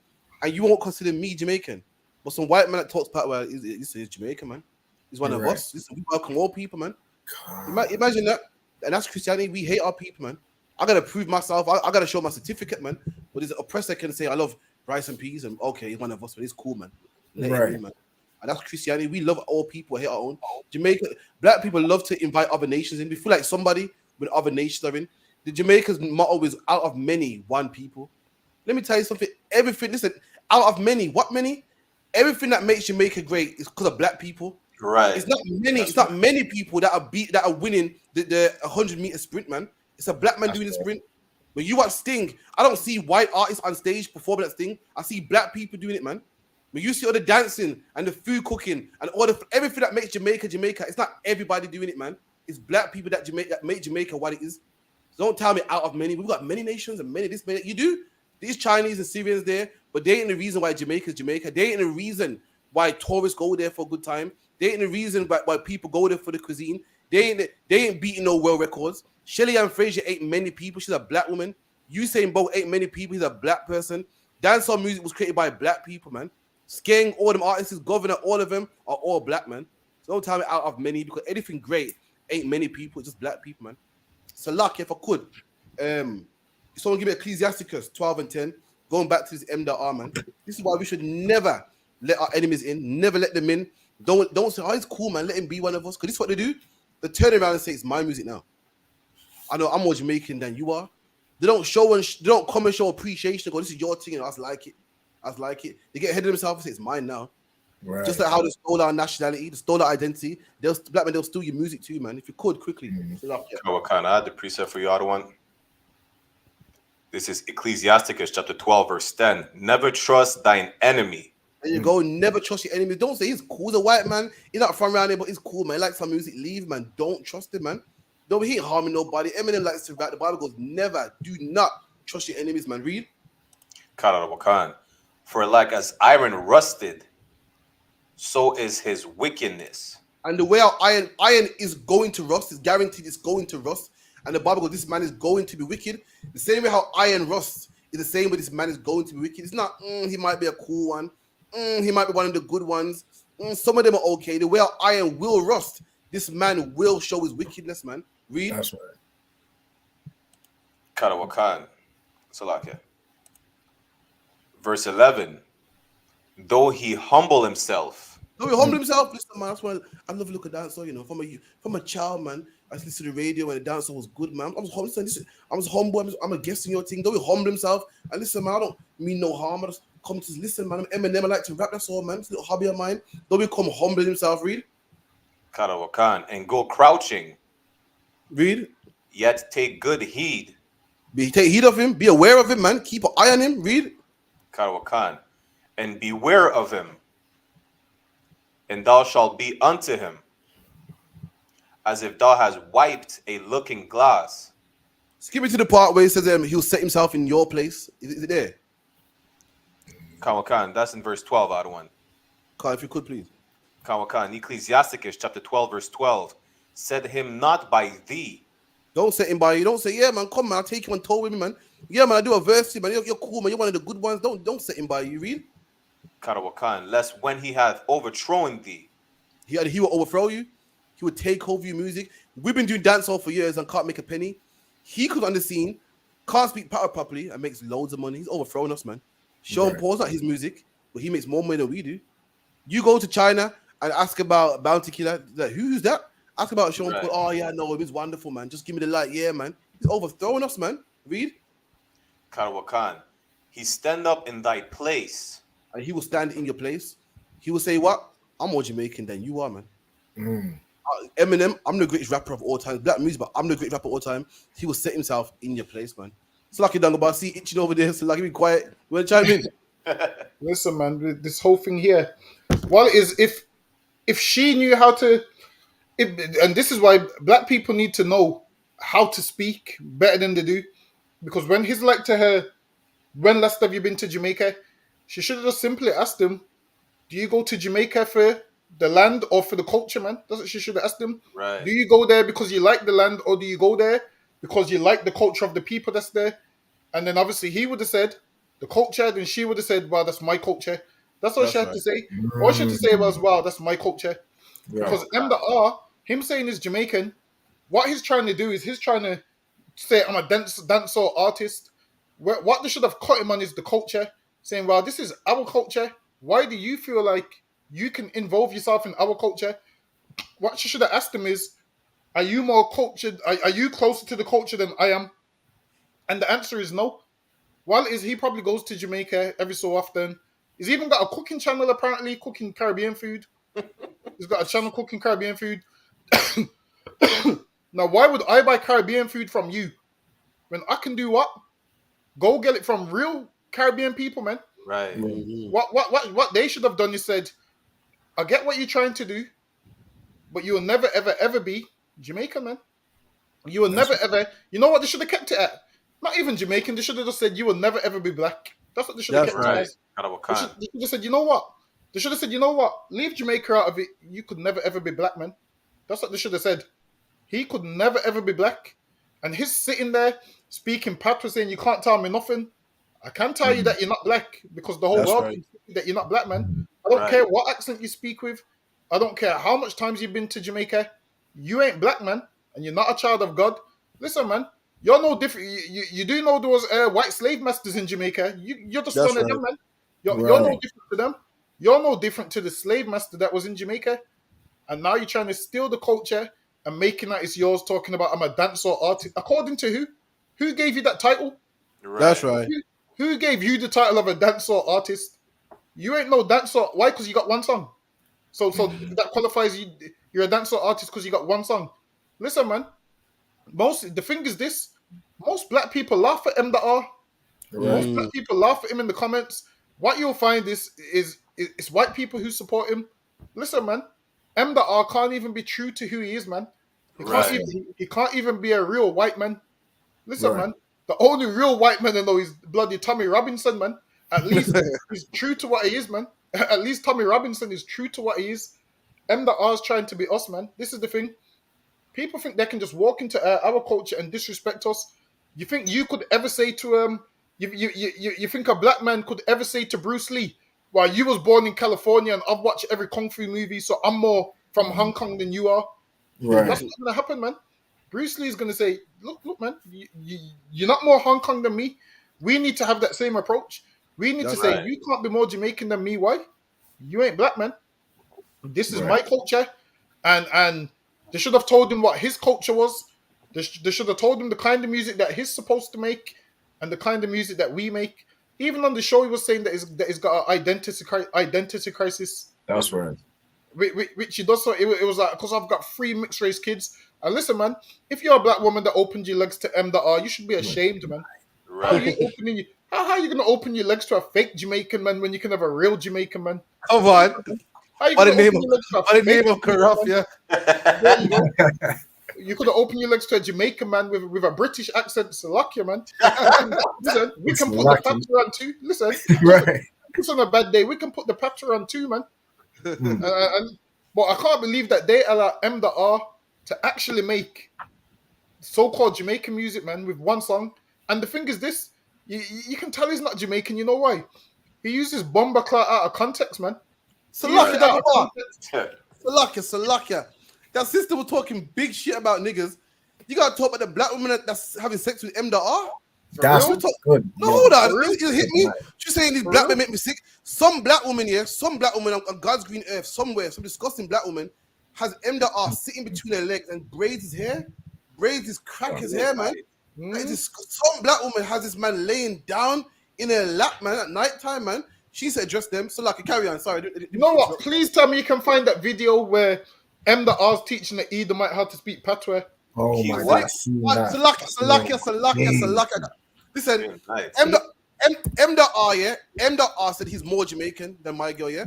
[SPEAKER 1] and you won't consider me Jamaican. But some white man that talks about, well, he's Jamaican, man. He's one of us. Listen, we welcome all people, man. Imagine that. And that's Christianity. We hate our people, man. I gotta prove myself. I gotta show my certificate, man. But this oppressor can say, I love rice and peas, and okay, he's one of us, but it's cool, man. Man. And that's Christianity. We love all people, hate our own. Jamaica, black people love to invite other nations in. We feel like somebody with other nations are in. The Jamaica's motto is out of many, one people. Let me tell you something. Listen, out of many, what many? Everything that makes Jamaica great is because of black people.
[SPEAKER 10] Right.
[SPEAKER 1] It's not many. It's not many people that are winning the 100-meter sprint, man. It's a black man doing the sprint. When you watch Sting, I don't see white artists on stage performing that Sting. I see black people doing it, man. When you see all the dancing and the food cooking and everything that makes Jamaica, it's not everybody doing it, man. It's black people that make Jamaica what it is. So don't tell me out of many. We've got many nations and many this, many. You do. These Chinese and Syrians there, but they ain't the reason why Jamaica is Jamaica. They ain't the reason why tourists go there for a good time. They ain't the reason why people go there for the cuisine. They ain't beating no world records. Shelly Ann Fraser ain't many people. She's a black woman. Usain Bolt ain't many people. He's a black person. Dancehall music was created by black people, man. Skeng, all them artists, Governor, all of them are all black, man. So don't tell me out of many, because anything great ain't many people, it's just black people, man. So lucky if I could. Someone give me Ecclesiasticus 12 and 10. Going back to this M.R, man. This is why we should never let our enemies in. Never let them in. Don't say, oh, it's cool, man. Let him be one of us. Because this is what they do. They turn around and say, it's my music now. I know I'm more Jamaican than you are. They don't show and they don't come and show appreciation. Go, this is your thing, and I like it. I like it. They get ahead of themselves and say, it's mine now. Right. Just like how they stole our nationality, they stole our identity. Black men, they'll steal your music too, man. If you could, quickly.
[SPEAKER 10] I had the precept for you, other one. This is Ecclesiasticus chapter 12, verse 10. Never trust thine enemy.
[SPEAKER 1] There you go. Never trust your enemy. Don't say he's cool. He's a white man. He's not from around here, but he's cool, man. He likes some music. Leave, man. Don't trust him, man. Don't be harming nobody. Eminem likes to rap. The Bible goes, never, do not trust your enemies, man. Read.
[SPEAKER 10] For like as iron rusted, so is his wickedness.
[SPEAKER 1] And the way our iron is going to rust, is guaranteed it's going to rust. And the Bible goes, this man is going to be wicked. The same way how iron rusts is the same way this man is going to be wicked. It's not, he might be a cool one. He might be one of the good ones. Some of them are okay. The way our iron will rust, this man will show his wickedness, man. Read.
[SPEAKER 8] That's right.
[SPEAKER 10] Karawakan. Salakia. Verse 11. Though he humble himself.
[SPEAKER 1] Though he humble himself, listen, man, that's why I love to look at dancehall, you know. From a child, man, I used to listen to the radio when the dancehall was good, man. I was humble. I'm a guest in your thing. Though he humble himself, and listen, man, I don't mean no harm. I just come to listen, man. I'm Eminem. I like to rap. That's all, man. It's a little hobby of mine. Though he come humble himself, read.
[SPEAKER 10] Karawakan. And go crouching.
[SPEAKER 1] Read.
[SPEAKER 10] Yet take good heed.
[SPEAKER 1] Take heed of him. Be aware of him, man. Keep an eye on him. Read.
[SPEAKER 10] Karawakan. And beware of him. And thou shalt be unto him as if thou hast wiped a looking glass.
[SPEAKER 1] Skip it to the part where it says he'll set himself in your place. Is it there?
[SPEAKER 10] Kawakan, that's in verse 12 out of one.
[SPEAKER 1] Khan, if you could, please.
[SPEAKER 10] Kawakan, Ecclesiasticus chapter 12, verse 12. Set him not by thee.
[SPEAKER 1] Don't set him by you. Don't say, yeah, man, come, man, I'll take you on tour with me, man. Yeah, man, I do a verse, man. You're cool, man. You're one of the good ones. Don't set him by you. Read.
[SPEAKER 10] Karawakan, lest when he hath overthrown thee.
[SPEAKER 1] He will overthrow you. He would take over your music. We've been doing dancehall for years and can't make a penny. He comes on the scene, can't speak power properly, and makes loads of money. He's overthrown us, man. Sean Paul's not his music, but he makes more money than we do. You go to China and ask about Bounty Killer. Like, who's that? Ask about Sean Paul. Oh, yeah, no, it was wonderful, man. Just give me the light. Yeah, man. He's overthrown us, man. Read.
[SPEAKER 10] Karawakan, he stand up in thy place.
[SPEAKER 1] And he will stand in your place. He will say, what? I'm more Jamaican than you are, man. Eminem, I'm the greatest rapper of all time. Black music, but I'm the greatest rapper of all time. He will set himself in your place, man. It's lucky Dungaba. See itching over there. So lucky be quiet. You want to chime in?
[SPEAKER 9] Listen, man, this whole thing here. Well, is if she knew how to, and this is why black people need to know how to speak better than they do. Because when he's like to her, when last have you been to Jamaica? She should have just simply asked him, do you go to Jamaica for the land or for the culture, man? That's what she should have asked him.
[SPEAKER 10] Right.
[SPEAKER 9] Do you go there because you like the land, or do you go there because you like the culture of the people that's there? And then obviously he would have said the culture, then she would have said, well, that's my culture. That's what she had to say. All she had to say was, wow, that's my culture. Because M.R, him saying he's Jamaican, what he's trying to do is he's trying to say, I'm a dancehall artist. What they should have cut him on is the culture, saying, well, this is our culture. Why do you feel like you can involve yourself in our culture? What she should have asked him is, are you more cultured? Are you closer to the culture than I am? And the answer is no. Well, he probably goes to Jamaica every so often. He's even got a cooking channel, apparently, cooking Caribbean food. He's got a channel cooking Caribbean food. Now, why would I buy Caribbean food from you when I can do what? Go get it from real Caribbean people, man.
[SPEAKER 10] Right.
[SPEAKER 9] What they should have done is said, I get what you're trying to do, but you will never, ever, ever be Jamaican, man. You will never, ever... You know what they should have kept it at? Not even Jamaican. They should have just said, you will never, ever be black. That's what they should have kept it as. They should have said, you know what? They should have said, you know what? Leave Jamaica out of it. You could never, ever be black, man. That's what they should have said. He could never, ever be black. and he's sitting there speaking patois, saying you can't tell me nothing. I can tell you that you're not black because the whole
[SPEAKER 1] That's
[SPEAKER 9] world
[SPEAKER 1] right.
[SPEAKER 9] can see that you're not black, man. I don't care what accent you speak with. I don't care how much times you've been to Jamaica. You ain't black, man, and you're not a child of God. Listen, man, you're no different. You do know there was white slave masters in Jamaica. You're just
[SPEAKER 1] That's
[SPEAKER 9] one of
[SPEAKER 1] right.
[SPEAKER 9] them, man. You're no different to them. You're no different to the slave master that was in Jamaica. And now you're trying to steal the culture and making that it's yours, talking about I'm a dancer artist. According to who? Who gave you that title?
[SPEAKER 1] That's right.
[SPEAKER 9] Who gave you the title of a dancer artist? You ain't no dancer. Why? Because you got one song. So that qualifies you. You're a dancer artist because you got one song. Listen, man. The thing is this. Most black people laugh at M.R. Most black people laugh at him in the comments. What you'll find is white people who support him. Listen, man. M.R. can't even be true to who he is, man. He can't even be a real white man. Listen, man. The only real white man I know is bloody Tommy Robinson, man. At least he's true to what he is, man. At least Tommy Robinson is true to what he is. M.R.'s trying to be us, man. This is the thing. People think they can just walk into our culture and disrespect us. You think you could ever say to you think a black man could ever say to Bruce Lee, "Well, you was born in California and I've watched every kung fu movie, so I'm more from Hong Kong than you are." That's not gonna happen, man. Bruce Lee is gonna say, "Look, man, you're not more Hong Kong than me. We need to have that same approach. We need to say you can't be more Jamaican than me. Why? You ain't black, man. This is my culture, and they should have told him what his culture was. They should have told him the kind of music that he's supposed to make and the kind of music that we make. Even on the show, he was saying that he's got an identity crisis.
[SPEAKER 8] That's right.
[SPEAKER 9] Which he does. So it was like, because I've got 3 mixed race kids. And listen, man, if you're a black woman that opened your legs to M.R, you should be ashamed, man. How are you going to open your legs to a fake Jamaican man when you can have a real Jamaican man?
[SPEAKER 1] Come on.
[SPEAKER 9] What
[SPEAKER 1] the name of corrupt, yeah.
[SPEAKER 9] There you go. You could have opened your legs to a Jamaican man with a British accent. Salakia, man. Listen, we can put the patcher on too. Listen, it's on a bad day. We can put the patcher on too, man. But I can't believe that they allow M.R to actually make so-called Jamaican music, man, with one song. And the thing is this, you can tell he's not Jamaican. You know why? He uses bomber clout out of context, man.
[SPEAKER 1] Salakia. That sister was talking big shit about niggas. You gotta talk about the black woman that's having sex with M.R.
[SPEAKER 8] That's good.
[SPEAKER 1] No, hold on. You hit me. She's saying these black men make me sick. Some black woman on God's green earth, somewhere, some disgusting black woman has M.R. sitting between her legs and braids his hair, crack his hair, man. Some black woman has this man laying down in her lap, man, at night time, man. She said, "Address them." So, like, carry on. Sorry.
[SPEAKER 9] You know what? Please tell me you can find that video where M.R.'s teaching the Edomite how to speak patois.
[SPEAKER 8] Oh my God!
[SPEAKER 1] Salakia. Listen, M.R. said he's more Jamaican than my girl, yeah.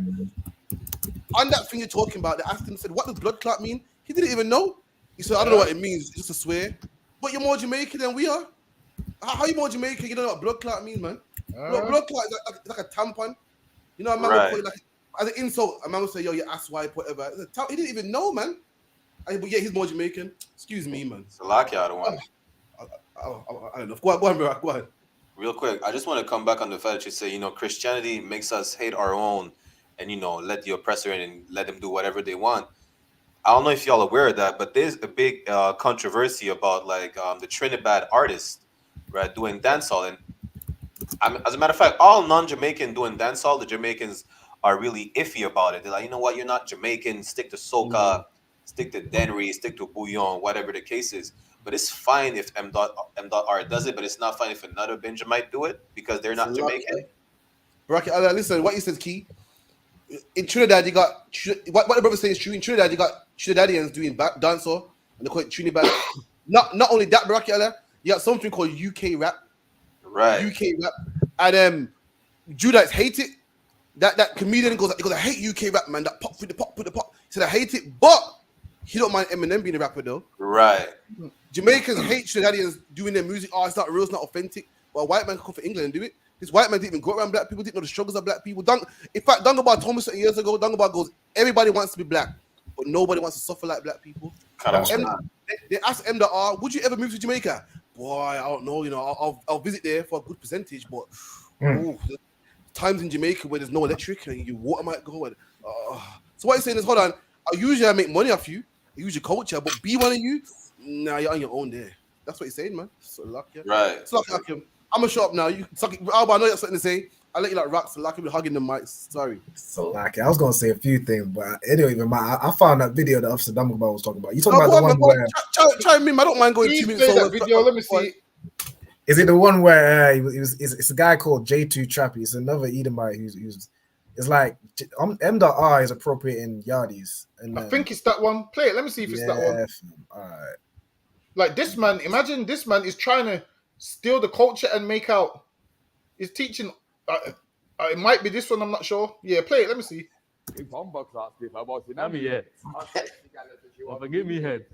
[SPEAKER 1] On that thing you're talking about, they asked him, said, "What does blood clot mean?" He didn't even know. He said, "I don't know what it means. It's just a swear." But you're more Jamaican than we are. How are you more Jamaican? You don't know what blood clot means, man. Blood clot is like a tampon. You know, a man would call it like as an insult. A man would say, "Yo, your ass wipe, whatever." He didn't even know, man. But yeah, he's more Jamaican. Excuse me, man.
[SPEAKER 10] Salakia, I don't want.
[SPEAKER 1] I don't know. Go on, Barack. Go ahead.
[SPEAKER 10] Real quick, I just want to come back on the fact that you say, Christianity makes us hate our own and, let the oppressor in and let them do whatever they want. I don't know if y'all are aware of that, but there's a big controversy about, the Trinidad artists, right, doing dancehall. And as a matter of fact, all non-Jamaican doing dancehall, the Jamaicans are really iffy about it. They're like, you know what, you're not Jamaican, stick to soca, stick to Dennery, stick to bouillon, whatever the case is. But it's fine if M.R. does it, but it's not fine if another Benjamite do it because they're not Jamaican.
[SPEAKER 1] Bracket, listen, what you said, Key. In Trinidad, you got what the brother says is true. In Trinidad, you got Trinidadians doing dancehall, and they call it Trinidad. not only that, Bracket, you got something called UK rap.
[SPEAKER 10] Right.
[SPEAKER 1] UK rap. And Judites hate it. That comedian goes, I hate UK rap, man. That pop with the pop. He said, I hate it, but he don't mind Eminem being a rapper, though.
[SPEAKER 10] Right.
[SPEAKER 1] Jamaicans hate Trinidadians doing their music. Oh, it's not real, it's not authentic. But a white man can come from England and do it. This white man didn't even go around black people, didn't know the struggles of black people. In fact, Dungabar told me something years ago, Dungabar goes, everybody wants to be black, but nobody wants to suffer like black people. they asked M. Would you ever move to Jamaica? Boy, I don't know. You know, I'll visit there for a good percentage, but the times in Jamaica where there's no electric and your water might go. And, so what you're saying is, hold on. I make money off you. I use your culture, but be one of you. Nah, you're on your own there. That's what you're saying, man. So lucky.
[SPEAKER 10] Right.
[SPEAKER 1] So lucky. I'm gonna show up now. You suck it. Alba, I know you have something to say. I'll let you like rock. So lucky with hugging the mic. Sorry.
[SPEAKER 8] So lucky. I was gonna say a few things, but it don't even matter. I found that video that Officer Dumbo was talking about. You talking about the one where
[SPEAKER 1] chime in. I don't mind going 2 minutes over.
[SPEAKER 9] Video. Let me see.
[SPEAKER 8] Is it the one where it's a guy called J2 Trappy? It's another Edomite who's it's like M.R is appropriating yardies. And
[SPEAKER 9] I think it's that one. Play it. Let me see if it's that one.
[SPEAKER 8] All right.
[SPEAKER 9] Like this man, imagine this man is trying to steal the culture and make out. He's teaching. It might be this one. I'm not sure. Yeah, play it. Let me see.
[SPEAKER 7] Forgive me, head.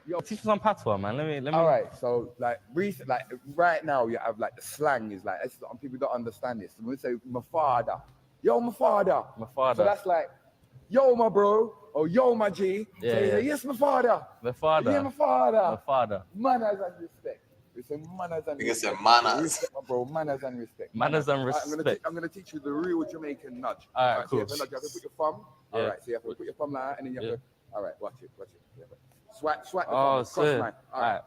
[SPEAKER 7] Yo, teach us some patois, man. Let me.
[SPEAKER 16] All right, so like right now, you have like the slang is like people don't understand this. So we say my father, yo, my father,
[SPEAKER 7] my father.
[SPEAKER 16] So that's like, yo, my bro, or yo, my G.
[SPEAKER 7] Yeah,
[SPEAKER 16] so you say, yes, my father.
[SPEAKER 7] My father.
[SPEAKER 16] Yeah, my father.
[SPEAKER 7] My father.
[SPEAKER 16] Manners and respect. We say manners and
[SPEAKER 10] respect. You say manners.
[SPEAKER 16] Respect, my bro, manners and respect.
[SPEAKER 7] Manners and respect.
[SPEAKER 16] I'm gonna teach you the real Jamaican nudge.
[SPEAKER 7] All right, cool.
[SPEAKER 16] So you have to put your thumb. All right, so you have to put your thumb like that, and then you have to. All right, watch it. Yeah, swipe the thumb, cross line. All right.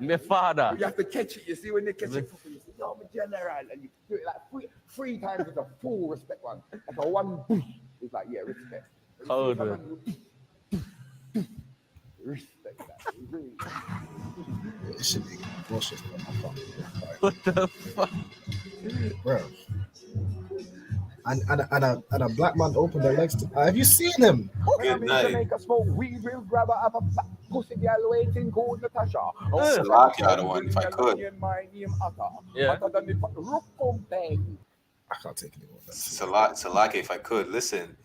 [SPEAKER 7] My father.
[SPEAKER 16] You have to catch it. You see when they catch it, you say, yo, my general, and you do it like three times with a full respect one. Like a one, it's like, yeah, respect.
[SPEAKER 7] Cold.
[SPEAKER 16] Respect that.
[SPEAKER 8] It should be bullshit.
[SPEAKER 7] What the fuck?
[SPEAKER 8] Bro. And a black man opened their legs to, have you seen him?
[SPEAKER 10] Good night.
[SPEAKER 16] Make a smoke, we will grab a pussy girl waiting, go Natasha.
[SPEAKER 10] It's a lucky other one, if I could.
[SPEAKER 7] Yeah.
[SPEAKER 8] I can't take it anymore.
[SPEAKER 10] It's a lucky if I could. Listen,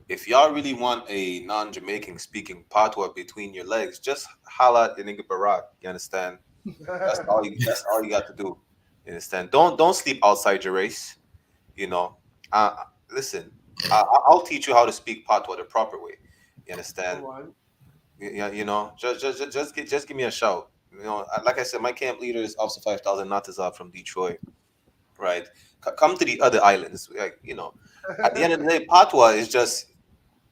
[SPEAKER 10] if y'all really want a non-Jamaican speaking patois between your legs, just holla at the nigga Barack. You understand? That's all you got to do. You understand? Don't sleep outside your race. You know. Listen, I'll teach you how to speak patois the proper way. You understand? Yeah, you know, just give me a shout. You know, like I said, my camp leader is Officer 5000 Natazab from Detroit. Right? Come to the other islands. Like, you know, at the end of the day, patois is just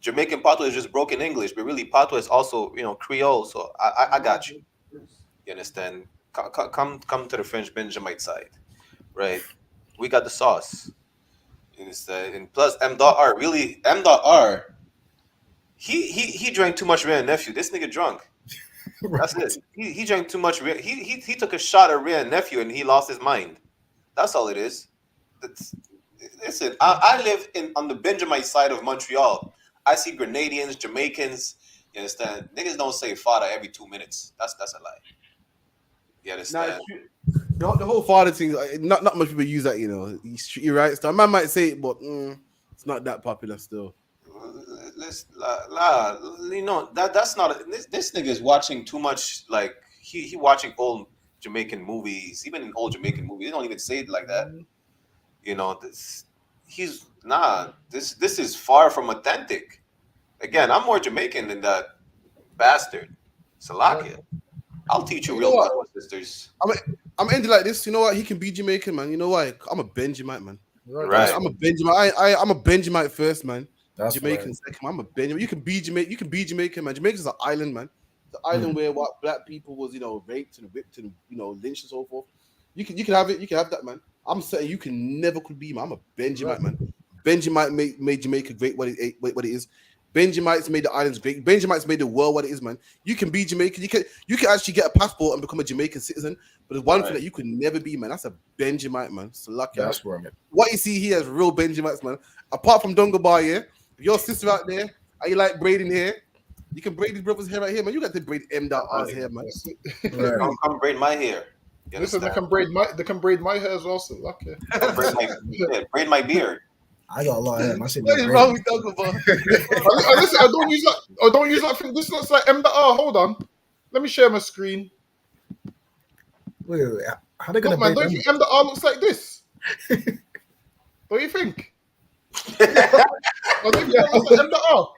[SPEAKER 10] Jamaican patois is just broken English, but really patois is also, you know, Creole. So I got you. You understand? Come to the French Benjamite side, right? We got the sauce. And plus M.R. Really, M.R. He drank too much Ray and Nephew. This nigga drunk. That's it. He drank too much Ray. He took a shot at Ray and Nephew and he lost his mind. That's all it is. Listen, I live on the Benjamite side of Montreal. I see Grenadians, Jamaicans. You understand? Niggas don't say father every 2 minutes. That's a lie. You understand?
[SPEAKER 1] The whole father thing, not much people use that, you know. You're right. So a man might say it, but it's not that popular still.
[SPEAKER 10] You know, that's not this nigga is watching too much. Like he watching old Jamaican movies. Even in old Jamaican movies, they don't even say it like that. You know, this is far from authentic. Again, I'm more Jamaican than that bastard. Salakia. I'll teach you real patois, sisters.
[SPEAKER 1] I'm ending like this. You know what? He can be Jamaican, man. You know why? I'm a Benjamite, man.
[SPEAKER 10] Right.
[SPEAKER 1] I'm a Benjamite. I'm a Benjamite first, man.
[SPEAKER 8] That's
[SPEAKER 1] Jamaican
[SPEAKER 8] right.
[SPEAKER 1] second. I'm a Benjamite. You can be Jamaican. You can be Jamaican, man. Jamaica's an island, man. The island where what black people was, you know, raped and whipped and, you know, lynched and so forth. You can have it. You can have that, man. I'm saying you can never could be, man. I'm a Benjamite, man. Benjamite made Jamaica great what it is. Benjamites made the islands great. Benjamites made the world what it is, man. You can be Jamaican. You can actually get a passport and become a Jamaican citizen. But there's one thing that you could never be, man. That's a Benjamite, man. So lucky.
[SPEAKER 8] That's right.
[SPEAKER 1] What you see here is real Benjamites, man. Apart from Donga Bar, yeah. If your sister out there, are you like braiding hair? You can braid these brothers' hair right here, man. You got to braid M.R's hair, man.
[SPEAKER 10] Come braid my hair.
[SPEAKER 9] Listen, they can braid my hair as well. So lucky.
[SPEAKER 10] Braid my beard.
[SPEAKER 8] I got a lot of hair. My shit.
[SPEAKER 1] What is wrong with Donga Bar?
[SPEAKER 9] Listen, I don't use that thing. This looks like M.R. Hold on. Let me share my screen.
[SPEAKER 8] Wait. How they gonna?
[SPEAKER 9] Man, don't you think M.R. looks like this? Don't you think? I don't think it looks like M.R.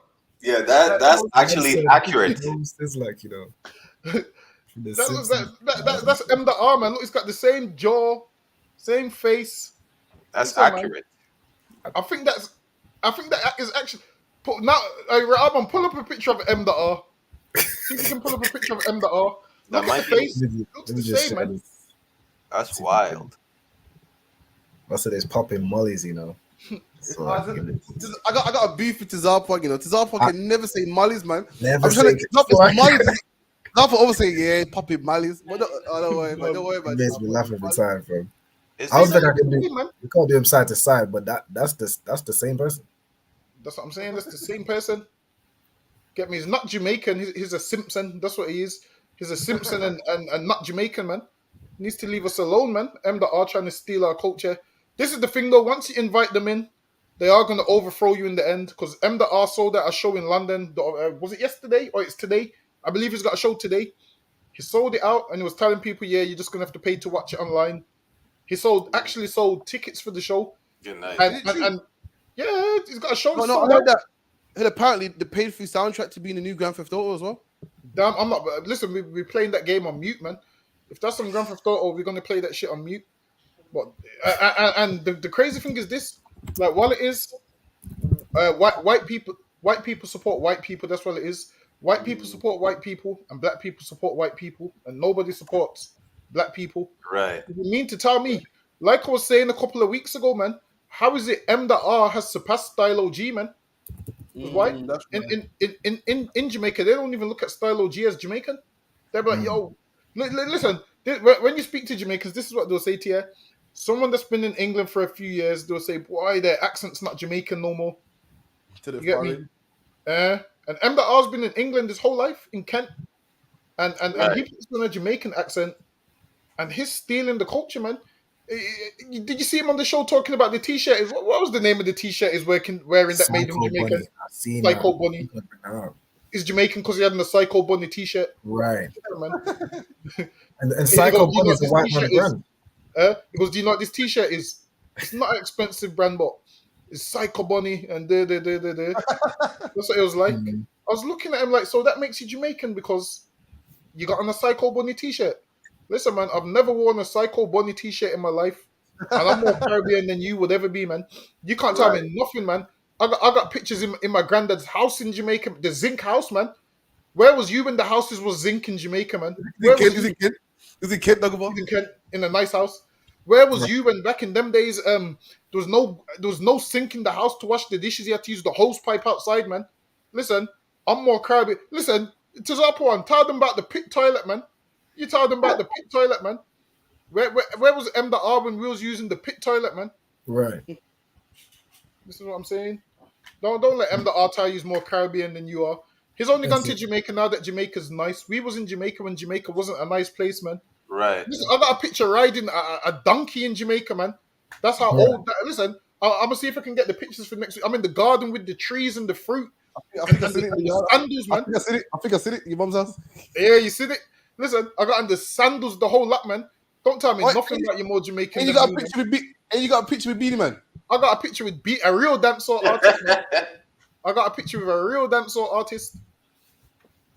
[SPEAKER 10] Yeah, that's actually accurate.
[SPEAKER 8] It's like, you know.
[SPEAKER 9] That's M. the R, man. Look, he's got the same jaw, same face.
[SPEAKER 10] That's
[SPEAKER 9] Listen,
[SPEAKER 10] accurate.
[SPEAKER 9] Man, I think that is actually. Now, Rahman, pull up a picture of M. the R. See if you can pull up a picture of M. the R.
[SPEAKER 10] That
[SPEAKER 9] Look at the
[SPEAKER 10] might be.
[SPEAKER 9] face. It looks the same, man.
[SPEAKER 10] That's wild.
[SPEAKER 8] Also, there's popping mollies, you know. So,
[SPEAKER 1] I got a beef with TITHES, you know. TITHES can never say mollies, man.
[SPEAKER 8] Never
[SPEAKER 1] I'm trying
[SPEAKER 8] say
[SPEAKER 1] to mollies. Not for over saying yeah, popping mollies. But don't worry, man. Don't worry about
[SPEAKER 8] it.
[SPEAKER 1] it.
[SPEAKER 8] Makes me laugh every time, bro. I don't think I can do. You can't do them side to side, but that's the same person.
[SPEAKER 9] That's what I'm saying. That's the same person. Get me? He's not Jamaican. He's a Simpson. That's what he is. He's a Simpson and not Jamaican, man. He needs to leave us alone, man. M. the R trying to steal our culture. This is the thing, though. Once you invite them in, they are going to overthrow you in the end. Because M. the R sold out a show in London. Was it yesterday or it's today? I believe he's got a show today. He sold it out and he was telling people, yeah, you're just going to have to pay to watch it online. He actually sold tickets for the show.
[SPEAKER 10] Good night.
[SPEAKER 9] And yeah, he's got a show.
[SPEAKER 1] No, I heard that. And apparently, they paid for the soundtrack to be in the new Grand Theft Auto as well.
[SPEAKER 9] Damn, I'm not. Listen, we're playing that game on mute, man. If that's some Grand Theft Auto, we're going to play that shit on mute. But and the crazy thing is this: like, while it is white people support white people. That's what it is. White people support white people, and black people support white people, and nobody supports black people.
[SPEAKER 10] Right.
[SPEAKER 9] You mean to tell me, like I was saying a couple of weeks ago, man? How is it M. the R has surpassed Stylo G, man? Why? In Jamaica, they don't even look at Stylo G as Jamaican. They're like, yo, listen. When you speak to Jamaicans, this is what they'll say to you. Someone that's been in England for a few years, they'll say, boy, their accent's not Jamaican no more. You get me? And M. the R's been in England his whole life, in Kent. And he puts on a Jamaican accent. And he's stealing the culture, man. Did you see him on the show talking about the T-shirt? What was the name of the T-shirt he's wearing that made him Jamaican? Psycho Bunny. He's Jamaican because he had a Psycho Bunny T-shirt.
[SPEAKER 8] Right.
[SPEAKER 9] Yeah, man.
[SPEAKER 8] and Psycho Bunny is a white man brand.
[SPEAKER 9] He goes, do you know what this T-shirt is? It's not an expensive brand, but it's Psycho Bunny and That's what it was like. I was looking at him like, so that makes you Jamaican because you got on a Psycho Bunny T-shirt. Listen, man, I've never worn a Psycho Bunny T-shirt in my life. And I'm more Caribbean than you would ever be, man. You can't tell me nothing, man. I got pictures in my granddad's house in Jamaica, the zinc house, man. Where was you when the houses was zinc in Jamaica, man?
[SPEAKER 1] Is it Kent?
[SPEAKER 9] In a nice house. Where was you when back in them days? There was no sink in the house to wash the dishes. You had to use the hose pipe outside, man. Listen, I'm more Caribbean. Listen, to Zapo, tell them about the pit toilet, man. You told them about the pit toilet, man. Where was M. the R when we was using the pit toilet, man?
[SPEAKER 8] Right.
[SPEAKER 9] This is what I'm saying. Don't let M. the R tell you he's more Caribbean than you are. He's only gone to Jamaica now that Jamaica's nice. We was in Jamaica when Jamaica wasn't a nice place, man.
[SPEAKER 10] Right.
[SPEAKER 9] Listen, I got a picture riding a donkey in Jamaica, man. That's how old. Listen, I'm gonna see if I can get the pictures for next week. I'm in the garden with the trees and the fruit.
[SPEAKER 1] I think I see it. Your mum's house.
[SPEAKER 9] Yeah, you see it. Listen, I got on the sandals the whole lot, man. Don't tell me nothing about you more Jamaican.
[SPEAKER 1] And you got a picture with Beanie Man.
[SPEAKER 9] I got a picture with a real dancehall artist. Man. I got a picture with a real dancehall artist.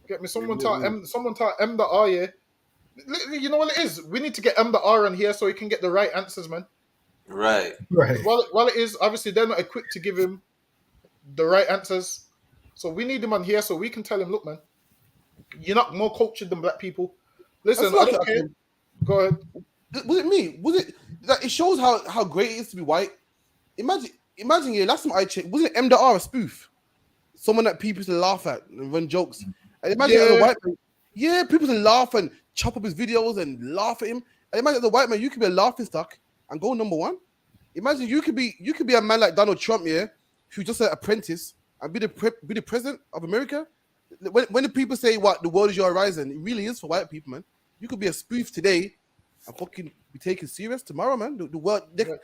[SPEAKER 9] Get me someone tell M the R, yeah. You know what it is? We need to get M the R on here so he can get the right answers, man.
[SPEAKER 10] Right.
[SPEAKER 9] While it is, obviously they're not equipped to give him the right answers. So we need him on here so we can tell him, look, man, you're not more cultured than black people. Listen, I don't care. Go ahead.
[SPEAKER 1] Was it me? Was it that it shows how great it is to be white? Imagine, yeah, last time I checked, wasn't M the R a spoof? Someone that people used to laugh at and run jokes. And imagine as a white man, people used to laugh and chop up his videos and laugh at him. And imagine as a white man, you could be a laughing stock and go number one. Imagine you could be a man like Donald Trump, yeah, who's just an apprentice and be the president of America. When the people say what the world is your horizon, it really is for white people, man. You could be a spoof today and fucking be taken serious tomorrow, man. The world, the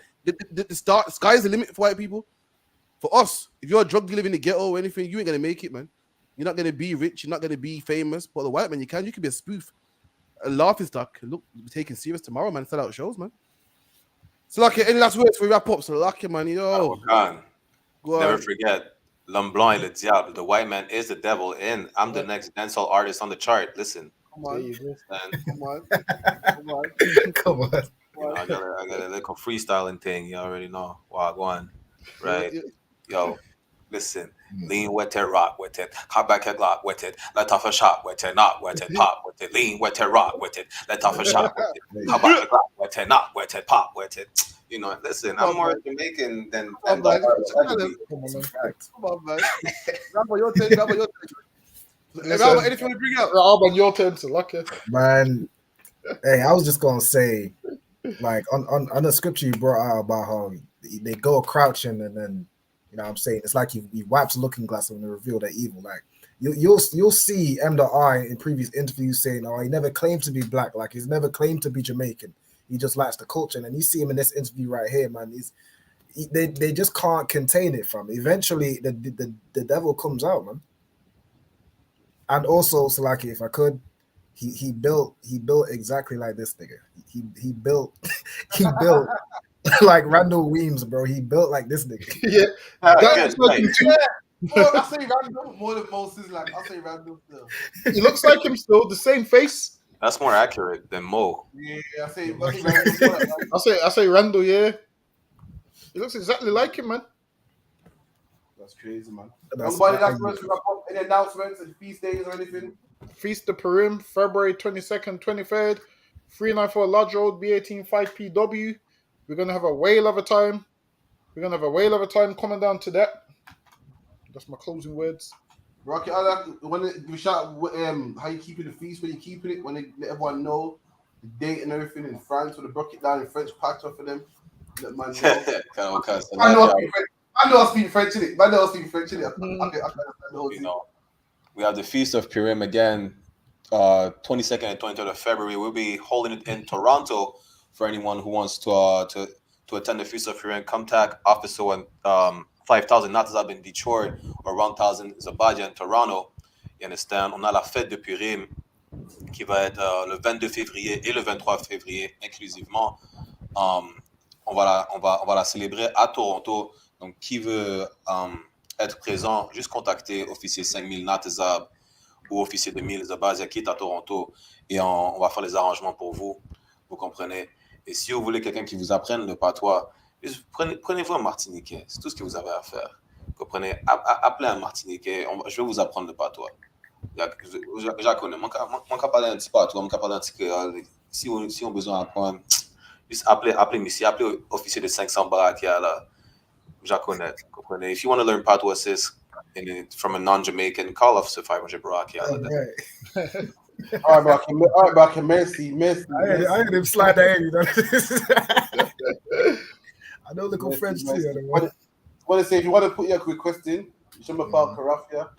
[SPEAKER 1] sky is the limit for white people. For us, if you're a drug dealer in the ghetto or anything, you ain't gonna make it, man. You're not gonna be rich. You're not gonna be famous. But the white man, you can. You could be a spoof, a laughing stock. Look, be taken serious tomorrow, man. Sell out shows, man. So, like, any last words before we wrap up? So, like, man, yo,
[SPEAKER 10] Go on. Never forget. L'homme blanc est le diable. The white man is the devil, and I'm the next dancehall artist on the chart. Listen.
[SPEAKER 1] Come on.
[SPEAKER 10] And,
[SPEAKER 1] Come on. Come on.
[SPEAKER 8] Come on.
[SPEAKER 10] You know, I got a little freestyling thing. You already know. Wow, go on. Right. Yo, listen. Lean with it, rock with it. Hop back a Glock with it. Let off a shot with it, knock with it, pop with it. Lean with it, rock with it. Let off a shot with it. Hop back a Glock with it, knock with it, pop with it. You know, listen, I'm more Jamaican than
[SPEAKER 1] Come on, man. Rambo, your turn. Rambo, your turn. Rambo, anything to bring up?
[SPEAKER 9] Rambo, your turn to luck it.
[SPEAKER 8] Man, hey, I was just gonna say, like on the scripture you brought out about how they go crouching and then, you know what I'm saying, it's like he wipes a looking glass when they reveal their evil. Like you'll see M.I. in previous interviews saying, oh, he never claimed to be black, like he's never claimed to be Jamaican. He just likes the culture. And then you see him in this interview right here, man. They just can't contain it from. Eventually, the devil comes out, man. And also, Salaki, if I could, he built exactly like this nigga. He built like Randall Weems, bro. He built like this nigga.
[SPEAKER 9] Yeah.
[SPEAKER 1] I say Randall more than Moses. Like I say Randall still.
[SPEAKER 9] He looks like him still. The same face.
[SPEAKER 10] That's more accurate than Mo.
[SPEAKER 1] Yeah, I say Randall.
[SPEAKER 9] I say Randall. Yeah. He looks exactly like him, man.
[SPEAKER 1] That's crazy, man. Anybody that's supposed to wrap up any announcements and feast days or anything?
[SPEAKER 9] Feast of Purim, February 22nd, 23rd, 394 Lodge Road, B18 5PW. We're gonna have a whale of a time. Coming down to that. That's my closing words.
[SPEAKER 1] Rocky, when we shout how you keeping the feast, when you keeping it, when they let everyone know the date and everything in France, when they broke it down in French, packed up for them. Let man know. I know I speak French in it. I
[SPEAKER 10] You know, we have the Feast of Purim again, 22nd and 23rd of February. We'll be holding it in Toronto for anyone who wants to attend the Feast of Purim. Contact Officer 5000 Natazab in Detroit or 1000 Zabadia in Toronto. You understand? On a la fête de Purim qui va être le 22 février et le 23 février inclusivement. On va la célébrer à Toronto. Donc, qui veut être présent, juste contacter officier 5000 Natazab ou officier 2000 Zabadia qui est à Toronto et on va faire les arrangements pour vous. Vous comprenez? Et si vous voulez quelqu'un qui vous apprenne le patois, prenez-vous un Martiniquais. C'est tout ce que vous avez à faire. Vous comprenez? Appelez un Martiniquais. Je vais vous apprendre le patois. Je connais. Moi, je parle un petit patois. Moi, je parle un petit créole. Si on a besoin d'apprendre, juste appelez Missy. Appelez officier de 500 baraques là. Je connais. Vous comprenez? If you want to learn patois, sis, from a non-Jamaican, call Officer 500 baraques.
[SPEAKER 1] All right, bro. Merci.
[SPEAKER 8] I heard him slide that in, you know. I know little French too.
[SPEAKER 1] I want to say, if you want to put your request in, you should about Karafia.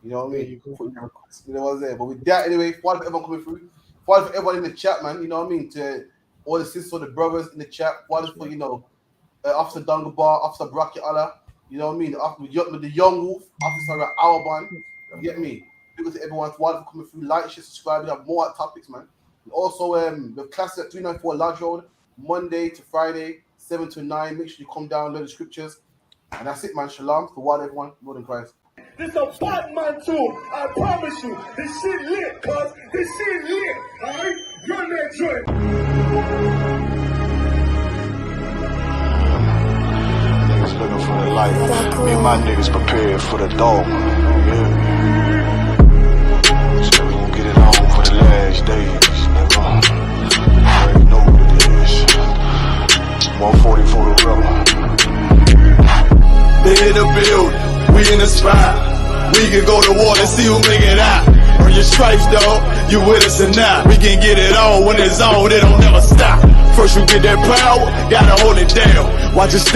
[SPEAKER 1] You know what I mean? You can put your request. You know what's there. But with that, anyway, for everyone coming through, for everyone in the chat, man. You know what I mean? To all the sisters, the brothers in the chat. For Officer Dungabar, Officer Bracky Allah. You know what I mean? The young wolf, Officer Auerban. You get me? Because everyone's for coming through, like, share, subscribe. We have more topics, man. And also, the class at 394 Lodge Road, Monday to Friday, 7 to 9. Make sure you come down, learn the scriptures. And that's it, man. Shalom. For what everyone, more than Christ.
[SPEAKER 11] This a bad man too. I promise you. This shit lit, cuz. This shit lit. Alright? Run that joint.
[SPEAKER 2] Niggas looking for the light. Me and my niggas prepared for the dog. Yeah. So we gon' get it on for the last days, nigga. You already know what it is. 140 for the rebel.
[SPEAKER 3] They in the building, we in the spot. We can go to war and see who make it out. Earn your stripes, dog. You with us or not? We can get it on when it's on. It don't never stop. First you get that power, gotta hold it down. Watch it step.